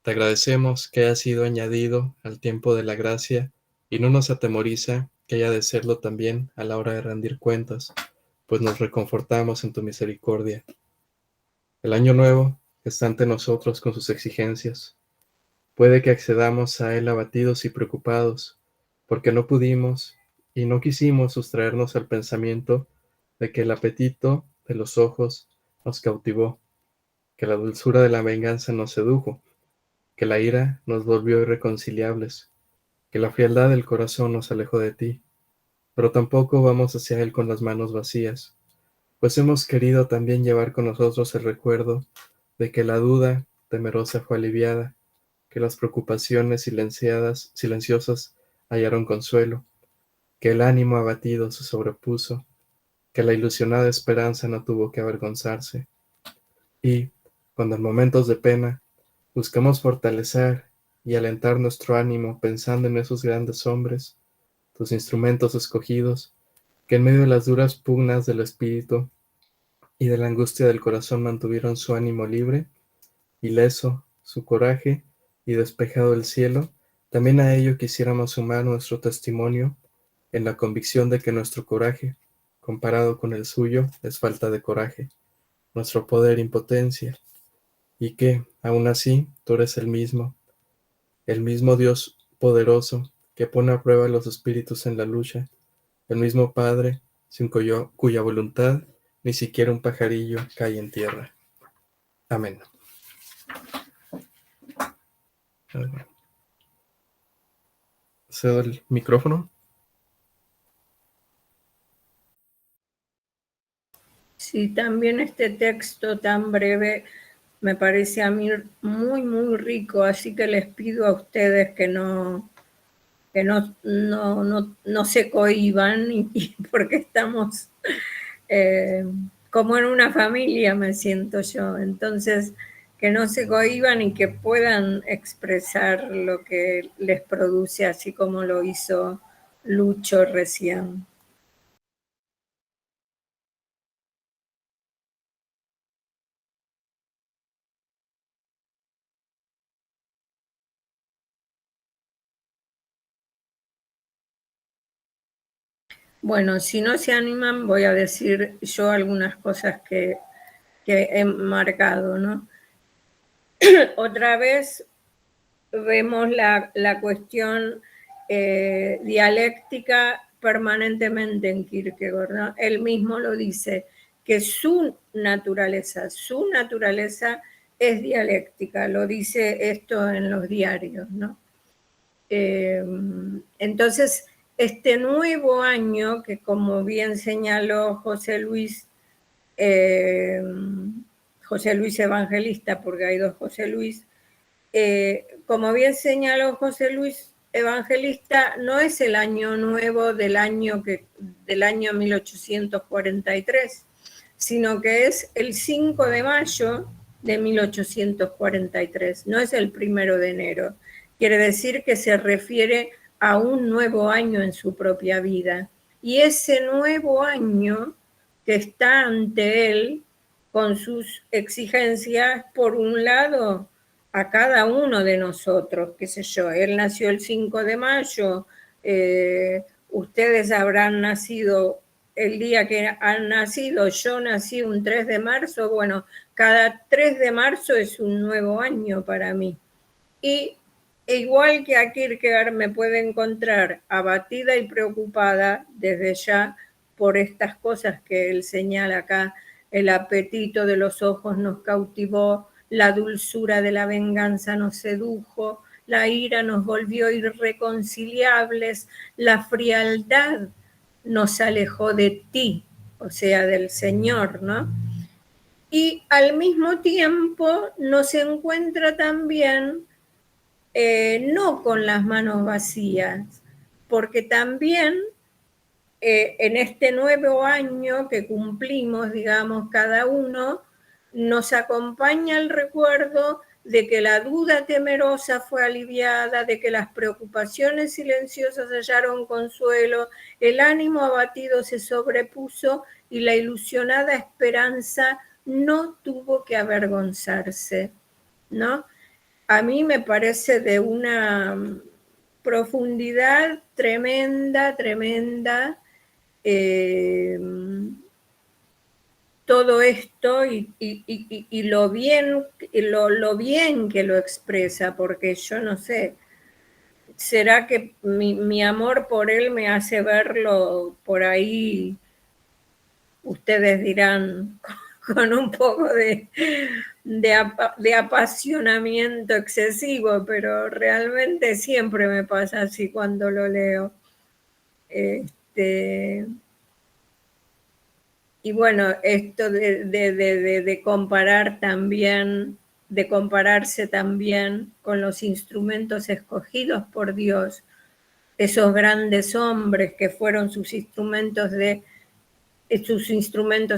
Te agradecemos que haya sido añadido al tiempo de la gracia y no nos atemoriza que haya de serlo también a la hora de rendir cuentas, pues nos reconfortamos en tu misericordia. El año nuevo está ante nosotros con sus exigencias. Puede que accedamos a él abatidos y preocupados, porque no pudimos y no quisimos sustraernos al pensamiento de que el apetito de los ojos nos cautivó, que la dulzura de la venganza nos sedujo, que la ira nos volvió irreconciliables, que la frialdad del corazón nos alejó de ti, pero tampoco vamos hacia él con las manos vacías, pues hemos querido también llevar con nosotros el recuerdo de que la duda temerosa fue aliviada, que las preocupaciones silenciosas hallaron consuelo, que el ánimo abatido se sobrepuso, que la ilusionada esperanza no tuvo que avergonzarse, y, cuando en momentos de pena buscamos fortalecer y alentar nuestro ánimo pensando en esos grandes hombres, tus instrumentos escogidos, que en medio de las duras pugnas del espíritu y de la angustia del corazón mantuvieron su ánimo libre, ileso, su coraje y despejado el cielo, también a ello quisiéramos sumar nuestro testimonio en la convicción de que nuestro coraje, comparado con el suyo, es falta de coraje, nuestro poder impotencia, y que, aun así, tú eres el mismo Dios poderoso que pone a prueba a los espíritus en la lucha, el mismo Padre sin cuya voluntad ni siquiera un pajarillo cae en tierra. Amén. Cedo el micrófono. Sí, también este texto tan breve me parece a mí muy, muy rico, así que les pido a ustedes que no se cohíban, porque estamos como en una familia, me siento yo. Entonces, que no se cohíban y que puedan expresar lo que les produce, así como lo hizo Lucho recién. Bueno, si no se animan, voy a decir yo algunas cosas que he marcado, ¿no? Otra vez vemos la cuestión dialéctica permanentemente en Kierkegaard, ¿no? Él mismo lo dice, que su naturaleza es dialéctica, lo dice esto en los diarios, ¿no? Entonces, este nuevo año, que como bien señaló José Luis Evangelista, porque hay dos José Luis, como bien señaló José Luis Evangelista, no es el año nuevo del año 1843, sino que es el 5 de mayo de 1843, no es el 1 de enero. Quiere decir que se refiere a un nuevo año en su propia vida. Y ese nuevo año que está ante él, con sus exigencias, por un lado, a cada uno de nosotros, qué sé yo, él nació el 5 de mayo, ustedes habrán nacido el día que han nacido, yo nací un 3 de marzo, bueno, cada 3 de marzo es un nuevo año para mí. Y igual que a Kierkegaard me puede encontrar abatida y preocupada desde ya por estas cosas que él señala acá, el apetito de los ojos nos cautivó, la dulzura de la venganza nos sedujo, la ira nos volvió irreconciliables, la frialdad nos alejó de ti, o sea, del Señor, ¿no? Y al mismo tiempo nos encuentra también no con las manos vacías, porque también en este nuevo año que cumplimos, digamos, cada uno, nos acompaña el recuerdo de que la duda temerosa fue aliviada, de que las preocupaciones silenciosas hallaron consuelo, el ánimo abatido se sobrepuso y la ilusionada esperanza no tuvo que avergonzarse, ¿no? A mí me parece de una profundidad tremenda, tremenda, todo esto y lo bien que lo expresa, porque yo no sé, será que mi amor por él me hace verlo por ahí, ustedes dirán, con un poco de apasionamiento excesivo, pero realmente siempre me pasa así cuando lo leo. Y bueno, esto de comparar también, de compararse también con los instrumentos escogidos por Dios, esos grandes hombres que fueron sus instrumentos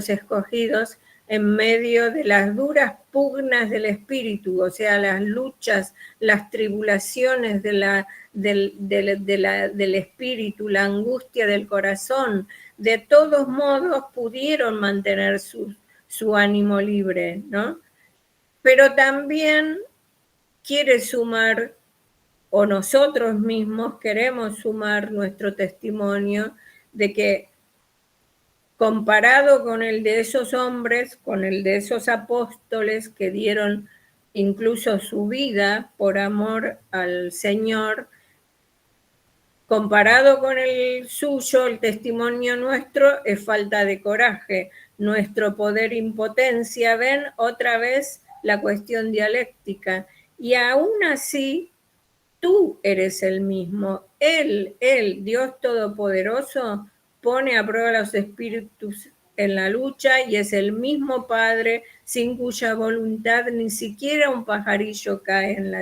escogidos en medio de las duras pugnas del espíritu, o sea, las luchas, las tribulaciones del espíritu, la angustia del corazón. De todos modos pudieron mantener su ánimo libre, ¿no? Pero también quiere sumar, o nosotros mismos queremos sumar nuestro testimonio de que comparado con el de esos hombres, con el de esos apóstoles que dieron incluso su vida por amor al Señor, comparado con el suyo, el testimonio nuestro es falta de coraje, nuestro poder impotencia. Ven otra vez la cuestión dialéctica. Y aún así, tú eres el mismo. Él, Dios Todopoderoso, pone a prueba los espíritus en la lucha y es el mismo Padre sin cuya voluntad ni siquiera un pajarillo cae en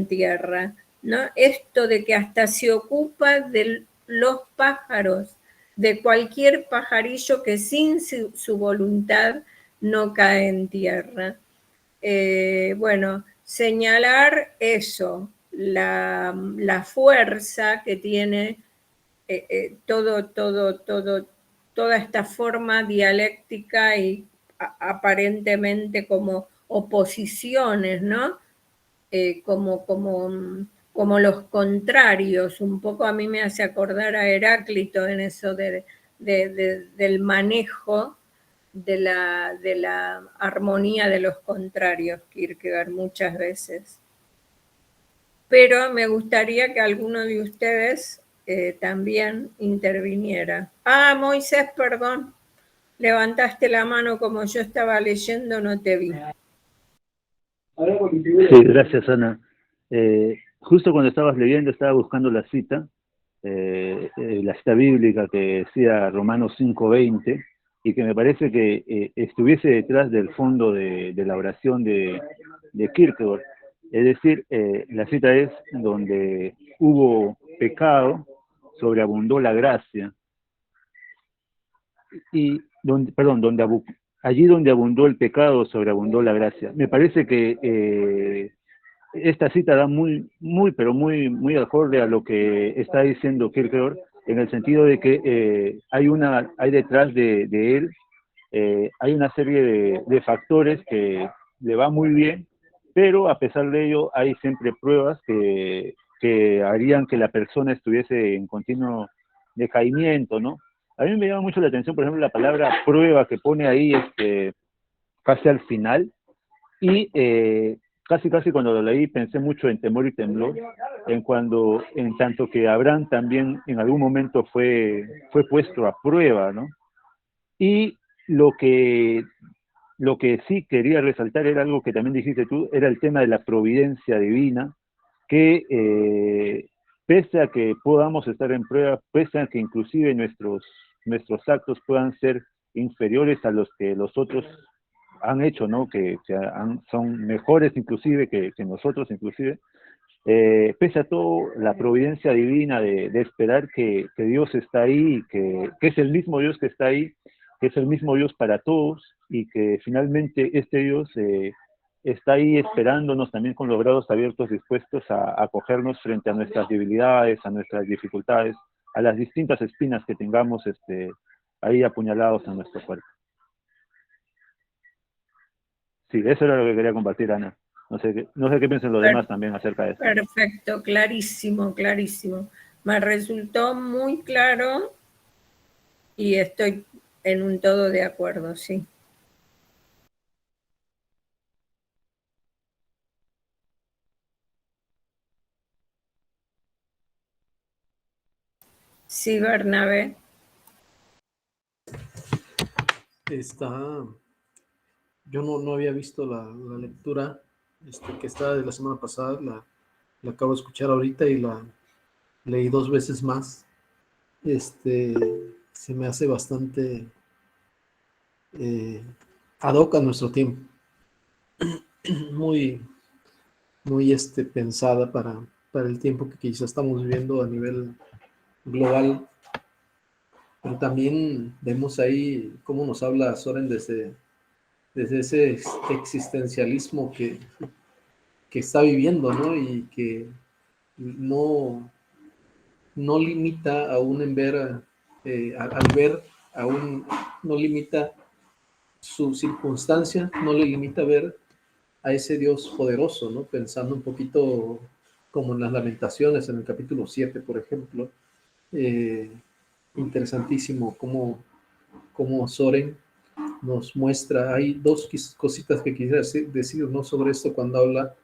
tierra, ¿no? Esto de que hasta se ocupa de los pájaros, de cualquier pajarillo que sin su voluntad no cae en tierra. Bueno, señalar eso, la fuerza que tiene toda esta forma dialéctica y aparentemente como oposiciones, ¿no? Como como los contrarios. Un poco a mí me hace acordar a Heráclito en eso del manejo de la armonía de los contrarios, Kierkegaard, muchas veces. Pero me gustaría que alguno de ustedes también interviniera. Ah, Moisés, perdón. Levantaste la mano como yo estaba leyendo, no te vi. Sí, gracias, Ana. Justo cuando estabas leyendo, estaba buscando la cita bíblica que decía Romanos 5:20, y que me parece que estuviese detrás del fondo de la oración de Kierkegaard. Es decir, la cita es: donde hubo pecado, sobreabundó la gracia. Y allí donde abundó el pecado, sobreabundó la gracia. Me parece que esta cita da pero muy acorde a lo que está diciendo Kierkegaard, en el sentido de que hay detrás de él, hay una serie de factores que le va muy bien, pero a pesar de ello hay siempre pruebas que harían que la persona estuviese en continuo decaimiento, ¿no? A mí me llama mucho la atención, por ejemplo, la palabra prueba que pone ahí casi al final, y casi cuando lo leí pensé mucho en temor y temblor, en tanto que Abraham también en algún momento fue puesto a prueba, ¿no? Y lo que sí quería resaltar era algo que también dijiste tú, era el tema de la providencia divina, que pese a que podamos estar en prueba, pese a que inclusive nuestros actos puedan ser inferiores a los que los otros han hecho, ¿no? Que son mejores inclusive que nosotros inclusive, pese a todo, la providencia divina de esperar que Dios está ahí, que es el mismo Dios que está ahí, que es el mismo Dios para todos, y que finalmente este Dios está ahí esperándonos también con los brazos abiertos, dispuestos a acogernos frente a nuestras debilidades, a nuestras dificultades, a las distintas espinas que tengamos ahí apuñalados en nuestro cuerpo. Sí, eso era lo que quería compartir, Ana. No sé qué piensan los demás también acerca de eso. Perfecto, clarísimo. Me resultó muy claro y estoy en un todo de acuerdo, sí. Sí, Bernabé. Yo no había visto la lectura que está de la semana pasada, la acabo de escuchar ahorita y la leí 2 veces más. Se me hace bastante ad hoc a nuestro tiempo, muy pensada para el tiempo que quizás estamos viviendo a nivel global. Pero también vemos ahí cómo nos habla Soren desde ese existencialismo que está viviendo, ¿no? Y que no limita aún en ver, al ver, aún no limita su circunstancia, no le limita a ver a ese Dios poderoso, ¿no? Pensando un poquito como en las Lamentaciones, en el capítulo 7, por ejemplo. Interesantísimo cómo Soren nos muestra. Hay 2 cositas que quisiera decir, ¿no? Sobre esto, cuando habla,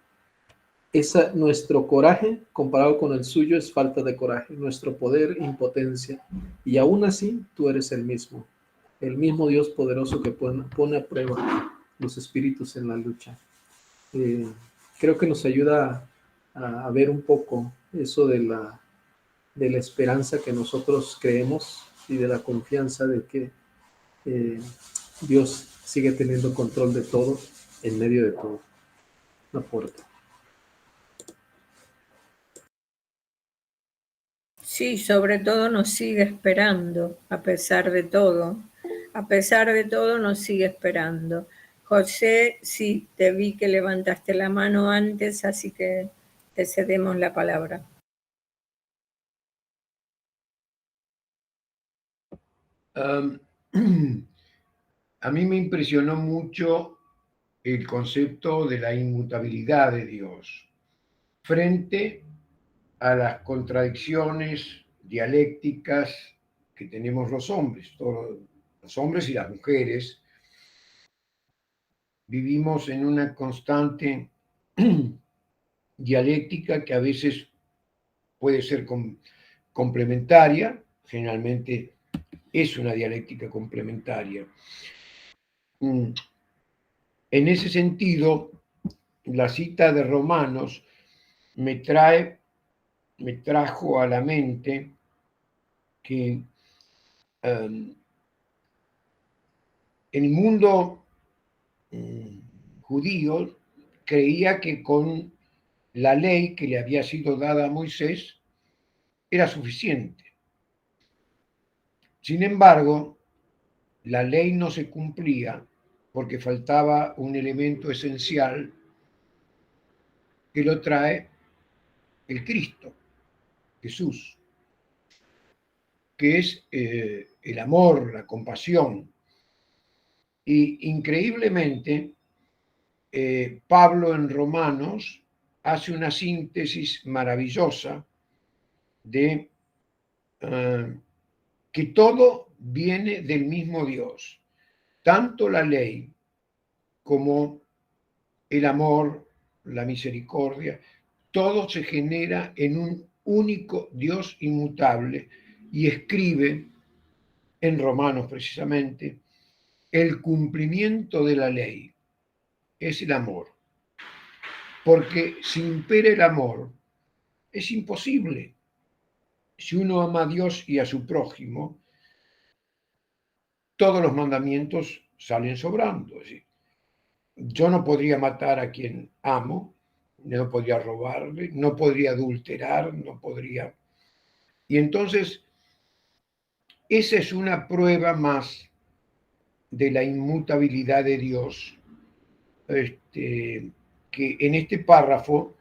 nuestro coraje comparado con el suyo es falta de coraje, nuestro poder, impotencia, y aún así tú eres el mismo Dios poderoso que pone a prueba los espíritus en la lucha. Creo que nos ayuda a ver un poco eso de la esperanza que nosotros creemos y de la confianza de que Dios sigue teniendo control de todo en medio de todo. No aporta. Sí, sobre todo nos sigue esperando, a pesar de todo. A pesar de todo nos sigue esperando. José, sí, te vi que levantaste la mano antes, así que te cedemos la palabra. A mí me impresionó mucho el concepto de la inmutabilidad de Dios frente a las contradicciones dialécticas que tenemos los hombres. Todos los hombres y las mujeres vivimos en una constante dialéctica que a veces puede ser complementaria, generalmente es una dialéctica complementaria. En ese sentido, la cita de Romanos me trajo a la mente que en el mundo judío creía que con la ley que le había sido dada a Moisés era suficiente. Sin embargo, la ley no se cumplía porque faltaba un elemento esencial que lo trae el Cristo, Jesús, que es el amor, la compasión. Y increíblemente, Pablo en Romanos hace una síntesis maravillosa de que todo viene del mismo Dios, tanto la ley como el amor, la misericordia, todo se genera en un único Dios inmutable, y escribe en Romanos precisamente, el cumplimiento de la ley es el amor, porque si impera el amor, es imposible. Si uno ama a Dios y a su prójimo, todos los mandamientos salen sobrando. Es decir, yo no podría matar a quien amo, no podría robarle, no podría adulterar, no podría. Y entonces, esa es una prueba más de la inmutabilidad de Dios, que en este párrafo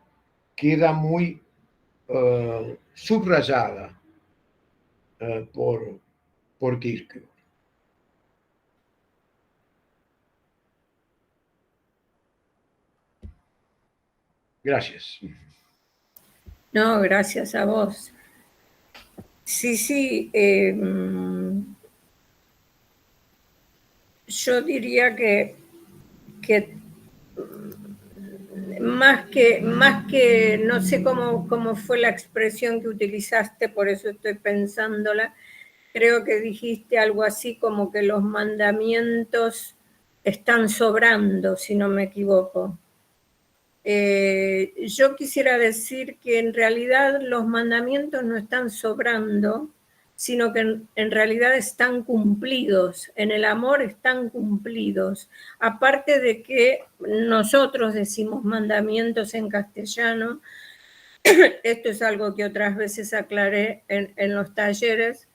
queda muy subrayada por Kierkegaard. Gracias. No, gracias a vos. Sí, yo diría que más que no sé cómo fue la expresión que utilizaste, por eso estoy pensándola, creo que dijiste algo así como que los mandamientos están sobrando, si no me equivoco. Yo quisiera decir que en realidad los mandamientos no están sobrando, sino que en realidad están cumplidos, en el amor están cumplidos. Aparte de que nosotros decimos mandamientos en castellano, esto es algo que otras veces aclaré en los talleres,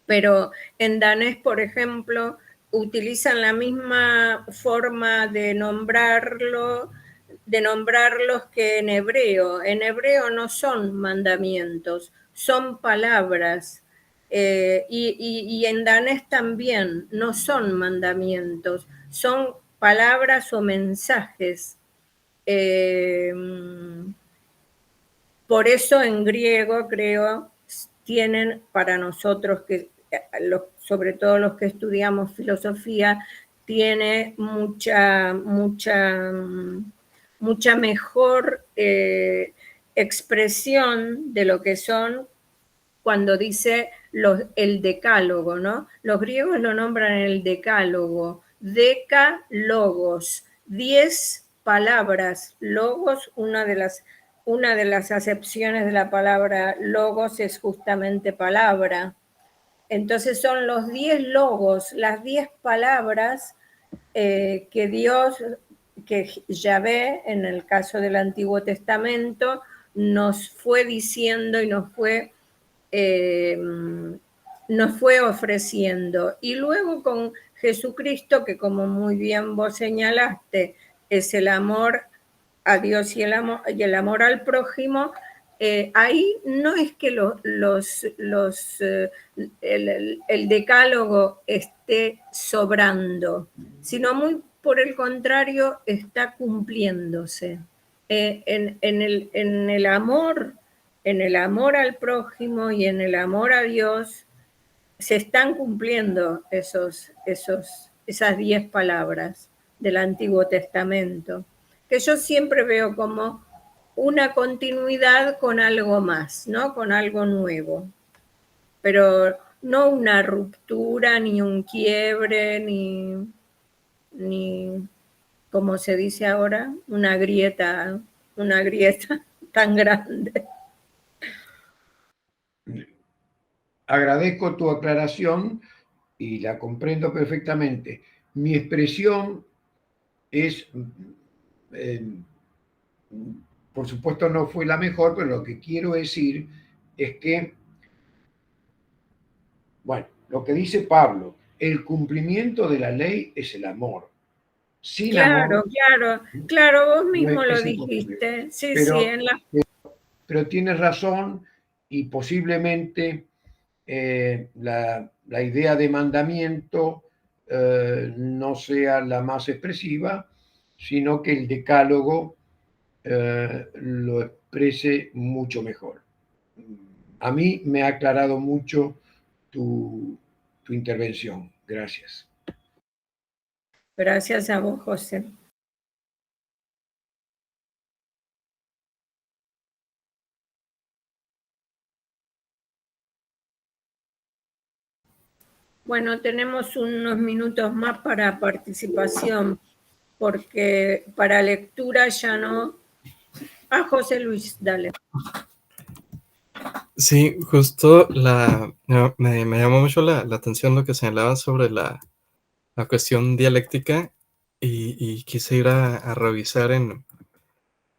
pero en danés, por ejemplo, utilizan la misma forma de nombrarlos que en hebreo. En hebreo no son mandamientos, son palabras. Y en danés también no son mandamientos, son palabras o mensajes. Por eso en griego, creo, tienen para nosotros, sobre todo los que estudiamos filosofía, tiene mucha mejor expresión de lo que son cuando dice el decálogo, ¿no? Los griegos lo nombran el decálogo, decálogos, 10 palabras, logos, una de las acepciones de la palabra logos es justamente palabra. Entonces son los 10 logos, las 10 palabras que Dios, que Yahvé, en el caso del Antiguo Testamento, nos fue diciendo y nos fue ofreciendo. Y luego con Jesucristo, que como muy bien vos señalaste, es el amor a Dios y el amor al prójimo, ahí no es que el decálogo esté sobrando, sino muy por el contrario, está cumpliéndose. En el amor en el amor al prójimo y en el amor a Dios se están cumpliendo esas 10 palabras del Antiguo Testamento, que yo siempre veo como una continuidad con algo más, ¿no? Con algo nuevo, pero no una ruptura, ni un quiebre, ni como se dice ahora, una grieta tan grande. Agradezco tu aclaración y la comprendo perfectamente. Mi expresión es, por supuesto no fue la mejor, pero lo que quiero decir es que, bueno, lo que dice Pablo, el cumplimiento de la ley es el amor. Sin Claro, amor, claro, vos mismo no lo es imposible. dijiste. Sí, Pero, sí, pero tienes razón y posiblemente la idea de mandamiento no sea la más expresiva, sino que el decálogo lo exprese mucho mejor. A mí me ha aclarado mucho tu intervención. Gracias. Gracias a vos, José. Bueno, tenemos unos minutos más para participación, porque para lectura ya no. José Luis, dale. Sí, justo me llamó mucho la atención lo que señalaba sobre la cuestión dialéctica y quise ir a revisar en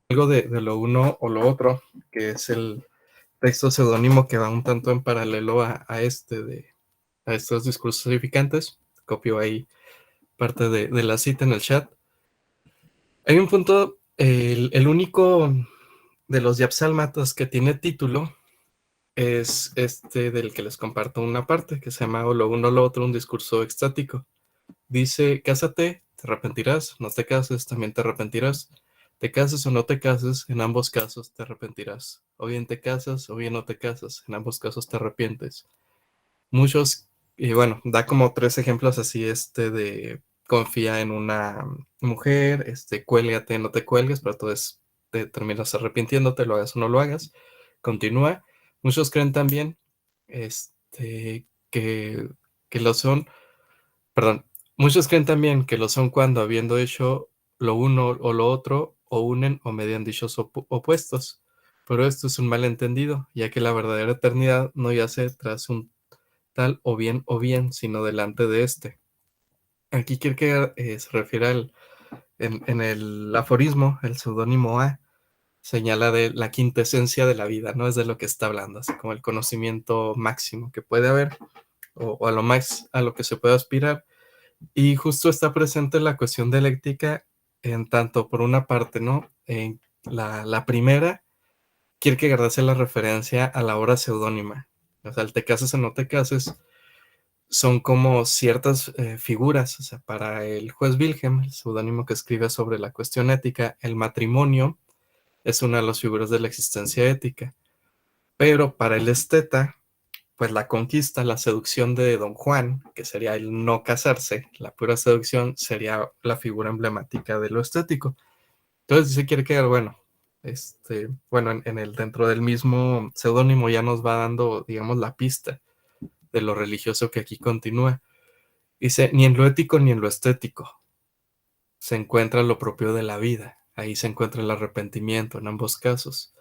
algo de lo uno o lo otro, que es el texto seudónimo que va un tanto en paralelo a estos discursos edificantes. Copio ahí parte de la cita en el chat. Hay un punto, el único de los yapsálmatas que tiene título es este del que les comparto una parte, que se llama O lo uno o lo otro, un discurso extático. Dice, cásate, te arrepentirás, no te cases, también te arrepentirás. Te cases o no te cases, en ambos casos te arrepentirás. O bien te casas o bien no te casas, en ambos casos te arrepientes. Muchos, y bueno, da como 3 ejemplos así, de confía en una mujer, cuélgate, no te cuelgues, pero entonces te terminas arrepintiéndote, lo hagas o no lo hagas. Continúa. Muchos creen también, que, que lo son, perdón, muchos creen también que lo son cuando habiendo hecho lo uno o lo otro, o unen o median dichos opuestos. Pero esto es un malentendido, ya que la verdadera eternidad no yace tras un tal o bien, sino delante de este. Aquí Kierkegaard se refiere en el aforismo, el seudónimo A, señala de la quintesencia de la vida, ¿no? Es de lo que está hablando, así como el conocimiento máximo que puede haber, o a lo más a lo que se puede aspirar. Y justo está presente la cuestión dialéctica en tanto, por una parte, ¿no? En la primera, Kierkegaard hace la referencia a la obra seudónima. O sea, el te cases o no te cases son como ciertas figuras. O sea, para el juez Wilhelm, el seudónimo que escribe sobre la cuestión ética, el matrimonio es una de las figuras de la existencia ética. Pero para el esteta, pues la conquista, la seducción de Don Juan, que sería el no casarse, la pura seducción, sería la figura emblemática de lo estético. Entonces dice Kierkegaard, bueno, dentro del mismo seudónimo ya nos va dando, digamos, la pista de lo religioso que aquí continúa. Dice, ni en lo ético ni en lo estético se encuentra lo propio de la vida. Ahí se encuentra el arrepentimiento en ambos casos.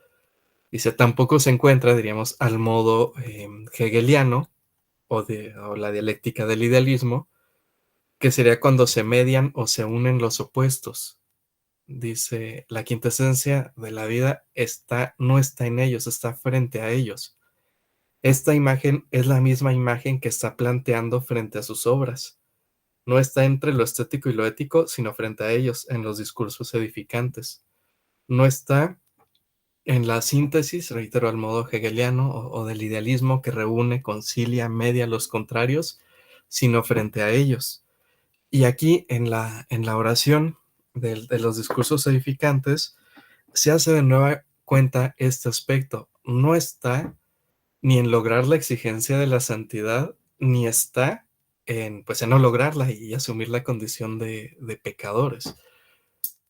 Dice, tampoco se encuentra, diríamos, al modo hegeliano o la dialéctica del idealismo, que sería cuando se median o se unen los opuestos. Dice, la quintesencia de la vida no está en ellos, está frente a ellos. Esta imagen es la misma imagen que está planteando frente a sus obras. No está entre lo estético y lo ético, sino frente a ellos, en los discursos edificantes. No está en la síntesis, reitero, al modo hegeliano o del idealismo que reúne, concilia, media los contrarios, sino frente a ellos. Y aquí en la oración de los discursos edificantes se hace de nueva cuenta este aspecto. no está ni en lograr la exigencia de la santidad, ni está en, pues, en no lograrla y asumir la condición de pecadores,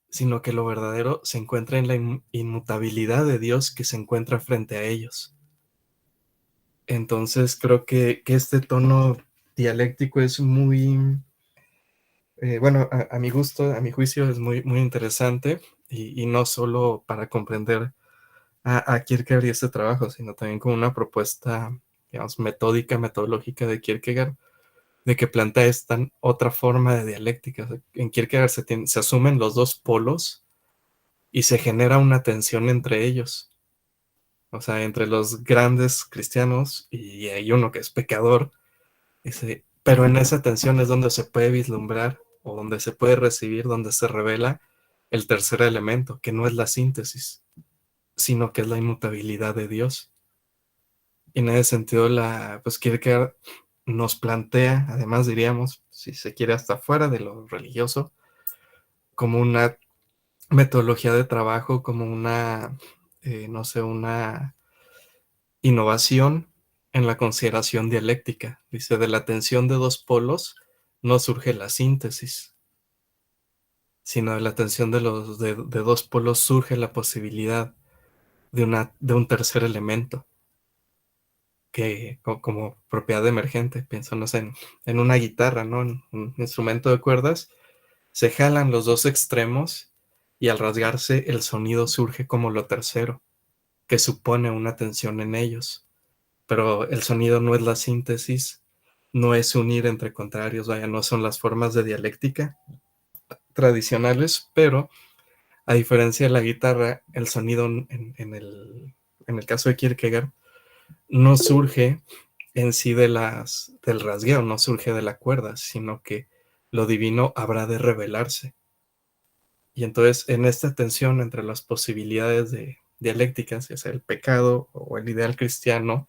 sino que lo verdadero se encuentra en la inmutabilidad de Dios que se encuentra frente a ellos. Entonces creo que este tono dialéctico es muy, bueno, a mi gusto, a mi juicio, es muy, muy interesante y no solo para comprender a Kierkegaard y este trabajo, sino también como una propuesta, digamos, metódica, metodológica de Kierkegaard, de que plantea esta otra forma de dialéctica. O sea, en Kierkegaard se asumen los dos polos y se genera una tensión entre ellos. O sea, entre los grandes cristianos y hay uno que es pecador. Pero en esa tensión es donde se puede vislumbrar o donde se puede recibir, donde se revela el tercer elemento, que no es la síntesis, sino que es la inmutabilidad de Dios. Y en ese sentido, pues Kierkegaard nos plantea, además diríamos, si se quiere hasta fuera de lo religioso, como una metodología de trabajo, como una, no sé, una innovación en la consideración dialéctica. Dice, de la tensión de dos polos no surge la síntesis, sino de la tensión de dos polos surge la posibilidad de un tercer elemento, que como propiedad emergente, pienso, no sé, en una guitarra, ¿no? En un instrumento de cuerdas, se jalan los dos extremos y al rasgarse el sonido surge como lo tercero, que supone una tensión en ellos. Pero el sonido no es la síntesis, no es unir entre contrarios, vaya, no son las formas de dialéctica tradicionales, pero a diferencia de la guitarra, el sonido en el caso de Kierkegaard no surge en sí del rasgueo, no surge de la cuerda, sino que lo divino habrá de revelarse. Y entonces en esta tensión entre las posibilidades dialécticas, ya sea el pecado o el ideal cristiano,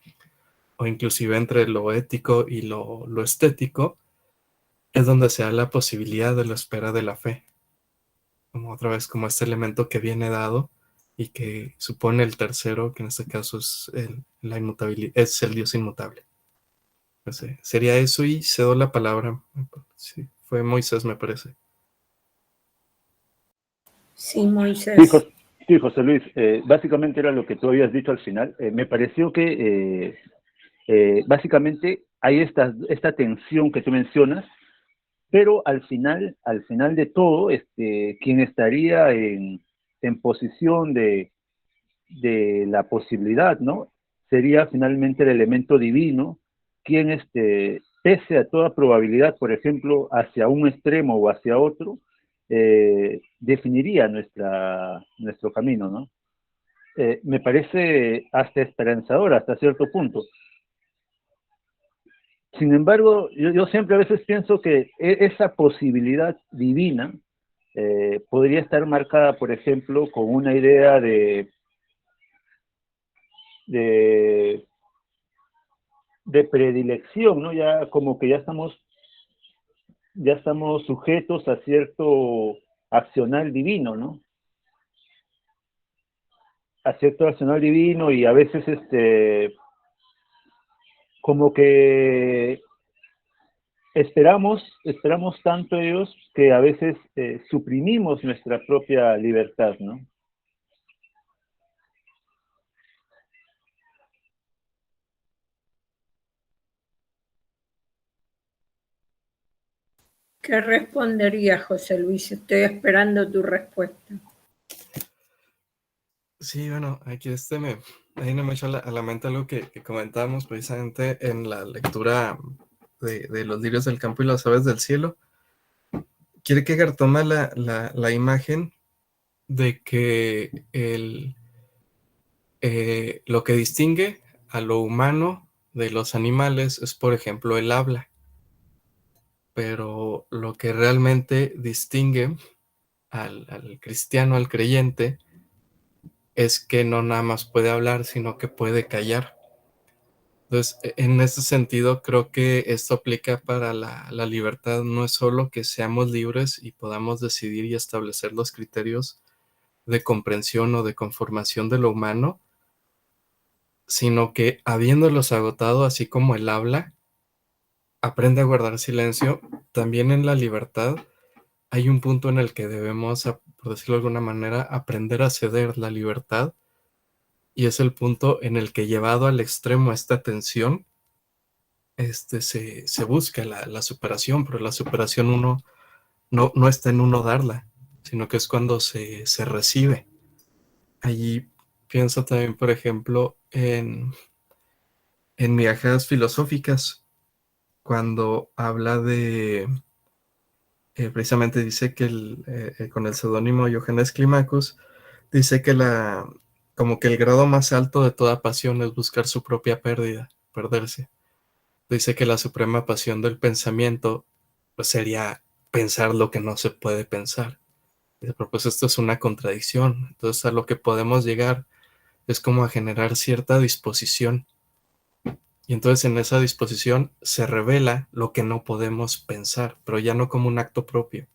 o inclusive entre lo ético y lo estético, es donde se da la posibilidad de la espera de la fe, como otra vez como este elemento que viene dado y que supone el tercero, que en este caso es la inmutabilidad, es el Dios inmutable. Pues, sería eso y cedo la palabra. Sí, fue Moisés, me parece. Sí, Moisés. Sí, José Luis, básicamente era lo que tú habías dicho al final. Me pareció que básicamente hay esta tensión que tú mencionas, pero al final de todo, quien estaría en posición de la posibilidad, ¿no? Sería finalmente el elemento divino, quien, pese a toda probabilidad, por ejemplo, hacia un extremo o hacia otro, definiría nuestro camino, ¿no? Me parece hasta esperanzador hasta cierto punto. Sin embargo, yo siempre a veces pienso que esa posibilidad divina podría estar marcada, por ejemplo, con una idea de predilección, ¿no? Ya como que ya estamos sujetos a cierto accionar divino, ¿no? A cierto accionar divino y a veces como que esperamos tanto de Dios que a veces suprimimos nuestra propia libertad, ¿no? ¿Qué responderías, José Luis? Estoy esperando tu respuesta. Sí, bueno, aquí ahí me echó a la mente algo que comentábamos precisamente en la lectura de Los lirios del campo y las aves del cielo. Kierkegaard toma la imagen de que lo que distingue a lo humano de los animales es, por ejemplo, el habla. Pero lo que realmente distingue al cristiano, al creyente, es que no nada más puede hablar, sino que puede callar. Entonces, en ese sentido, creo que esto aplica para la libertad. No es solo que seamos libres y podamos decidir y establecer los criterios de comprensión o de conformación de lo humano, sino que habiéndolos agotado, así como el habla, aprende a guardar silencio. También en la libertad hay un punto en el que debemos, por decirlo de alguna manera, aprender a ceder la libertad, y es el punto en el que, llevado al extremo esta tensión, se busca la superación, pero la superación uno no está en uno darla, sino que es cuando se recibe. Allí pienso también, por ejemplo, en Migajas filosóficas, cuando habla de, precisamente dice que con el seudónimo Johannes Climacus, dice que como que el grado más alto de toda pasión es buscar su propia pérdida, perderse. Dice que la suprema pasión del pensamiento, pues, sería pensar lo que no se puede pensar. Dice, pero pues esto es una contradicción. Entonces, a lo que podemos llegar es como a generar cierta disposición. Y entonces en esa disposición se revela lo que no podemos pensar, pero ya no como un acto propio.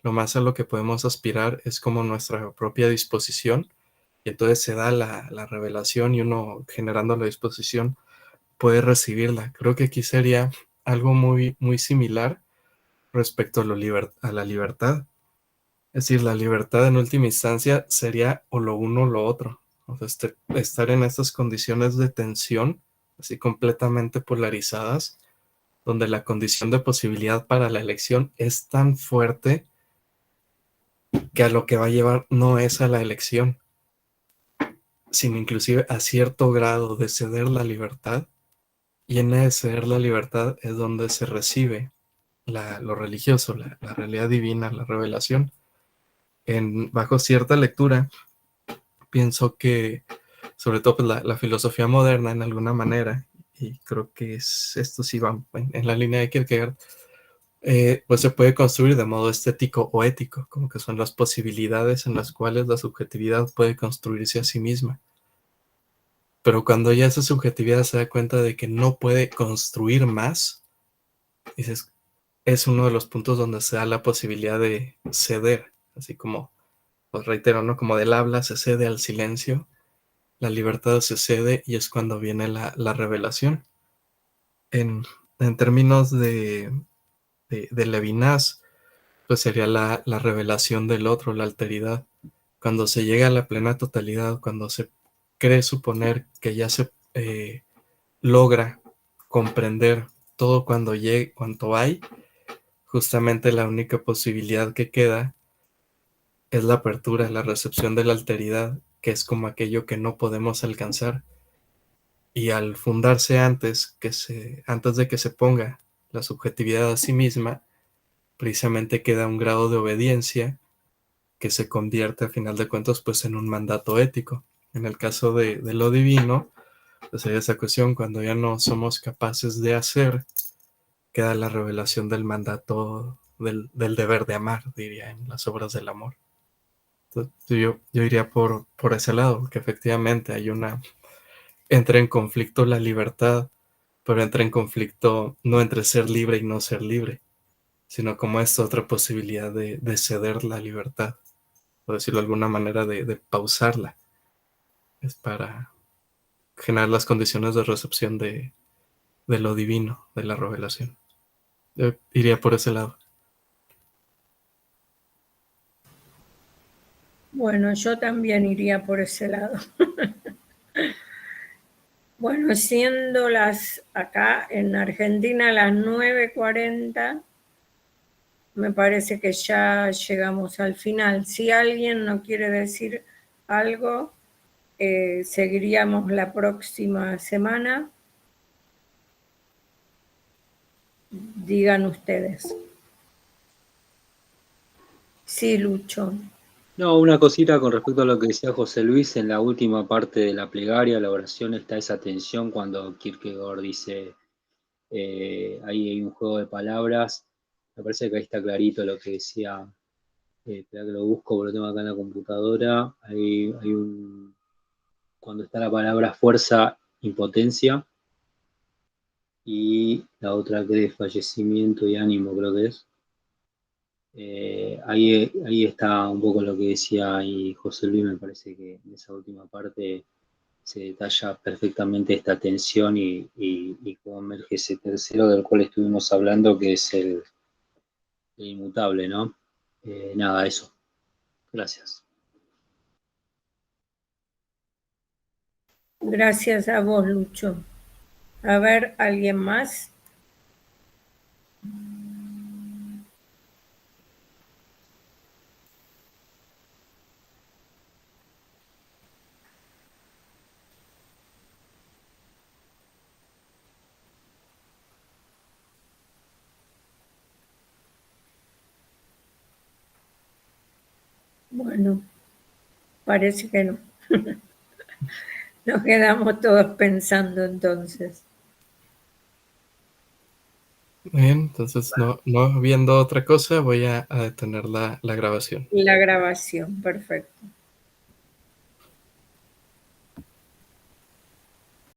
Lo más a lo que podemos aspirar es como nuestra propia disposición, y entonces se da la revelación, y uno, generando la disposición, puede recibirla. Creo que aquí sería algo muy, muy similar respecto a la libertad. Es decir, la libertad en última instancia sería o lo uno o lo otro. O sea, estar en estas condiciones de tensión, así completamente polarizadas, donde la condición de posibilidad para la elección es tan fuerte que a lo que va a llevar no es a la elección, sino inclusive a cierto grado de ceder la libertad. Y en ese ceder la libertad es donde se recibe lo religioso, la realidad divina, la revelación. Bajo cierta lectura, pienso que, sobre todo, pues, la filosofía moderna, en alguna manera, y creo que esto sí va en la línea de Kierkegaard, pues se puede construir de modo estético o ético, como que son las posibilidades en las cuales la subjetividad puede construirse a sí misma. Pero cuando ya esa subjetividad se da cuenta de que no puede construir más, dices, es uno de los puntos donde se da la posibilidad de ceder, así como, os reitero, ¿no? Como del habla se cede al silencio, la libertad se cede, y es cuando viene la revelación. En términos de Levinas, pues sería la revelación del otro, la alteridad. Cuando se llega a la plena totalidad, cuando se cree suponer que ya se logra comprender todo cuanto hay, justamente la única posibilidad que queda es la apertura, la recepción de la alteridad, que es como aquello que no podemos alcanzar. Y al fundarse antes de que se ponga la subjetividad a sí misma, precisamente queda un grado de obediencia que se convierte, a final de cuentas, pues en un mandato ético. En el caso de lo divino, pues sería esa cuestión: cuando ya no somos capaces de hacer, queda la revelación del mandato, del deber de amar, diría, en las obras del amor. Entonces, yo iría por ese lado, porque efectivamente entra en conflicto la libertad, pero entra en conflicto no entre ser libre y no ser libre, sino como esta otra posibilidad de ceder la libertad, por decirlo de alguna manera, de pausarla. Es para generar las condiciones de recepción de lo divino, de la revelación. Yo iría por ese lado. Bueno, yo también iría por ese lado. Bueno, siendo acá en Argentina las 9:40, me parece que ya llegamos al final. Si alguien no quiere decir algo, seguiríamos la próxima semana. Digan ustedes. Sí, Lucho. No, una cosita con respecto a lo que decía José Luis, en la última parte de la plegaria, la oración, está esa tensión cuando Kierkegaard dice, ahí hay un juego de palabras. Me parece que ahí está clarito lo que decía, espera que lo busco porque lo tengo acá en la computadora. Cuando está la palabra fuerza, impotencia, y la otra que es fallecimiento y ánimo, creo que es. Ahí está un poco lo que decía ahí José Luis. Me parece que en esa última parte se detalla perfectamente esta tensión y cómo emerge ese tercero del cual estuvimos hablando, que es el inmutable, ¿no? Nada, eso. Gracias. Gracias a vos, Lucho. A ver, ¿alguien más? Bueno, parece que no. Nos quedamos todos pensando entonces. Bien, entonces no viendo otra cosa, voy a detener la grabación. La grabación, perfecto.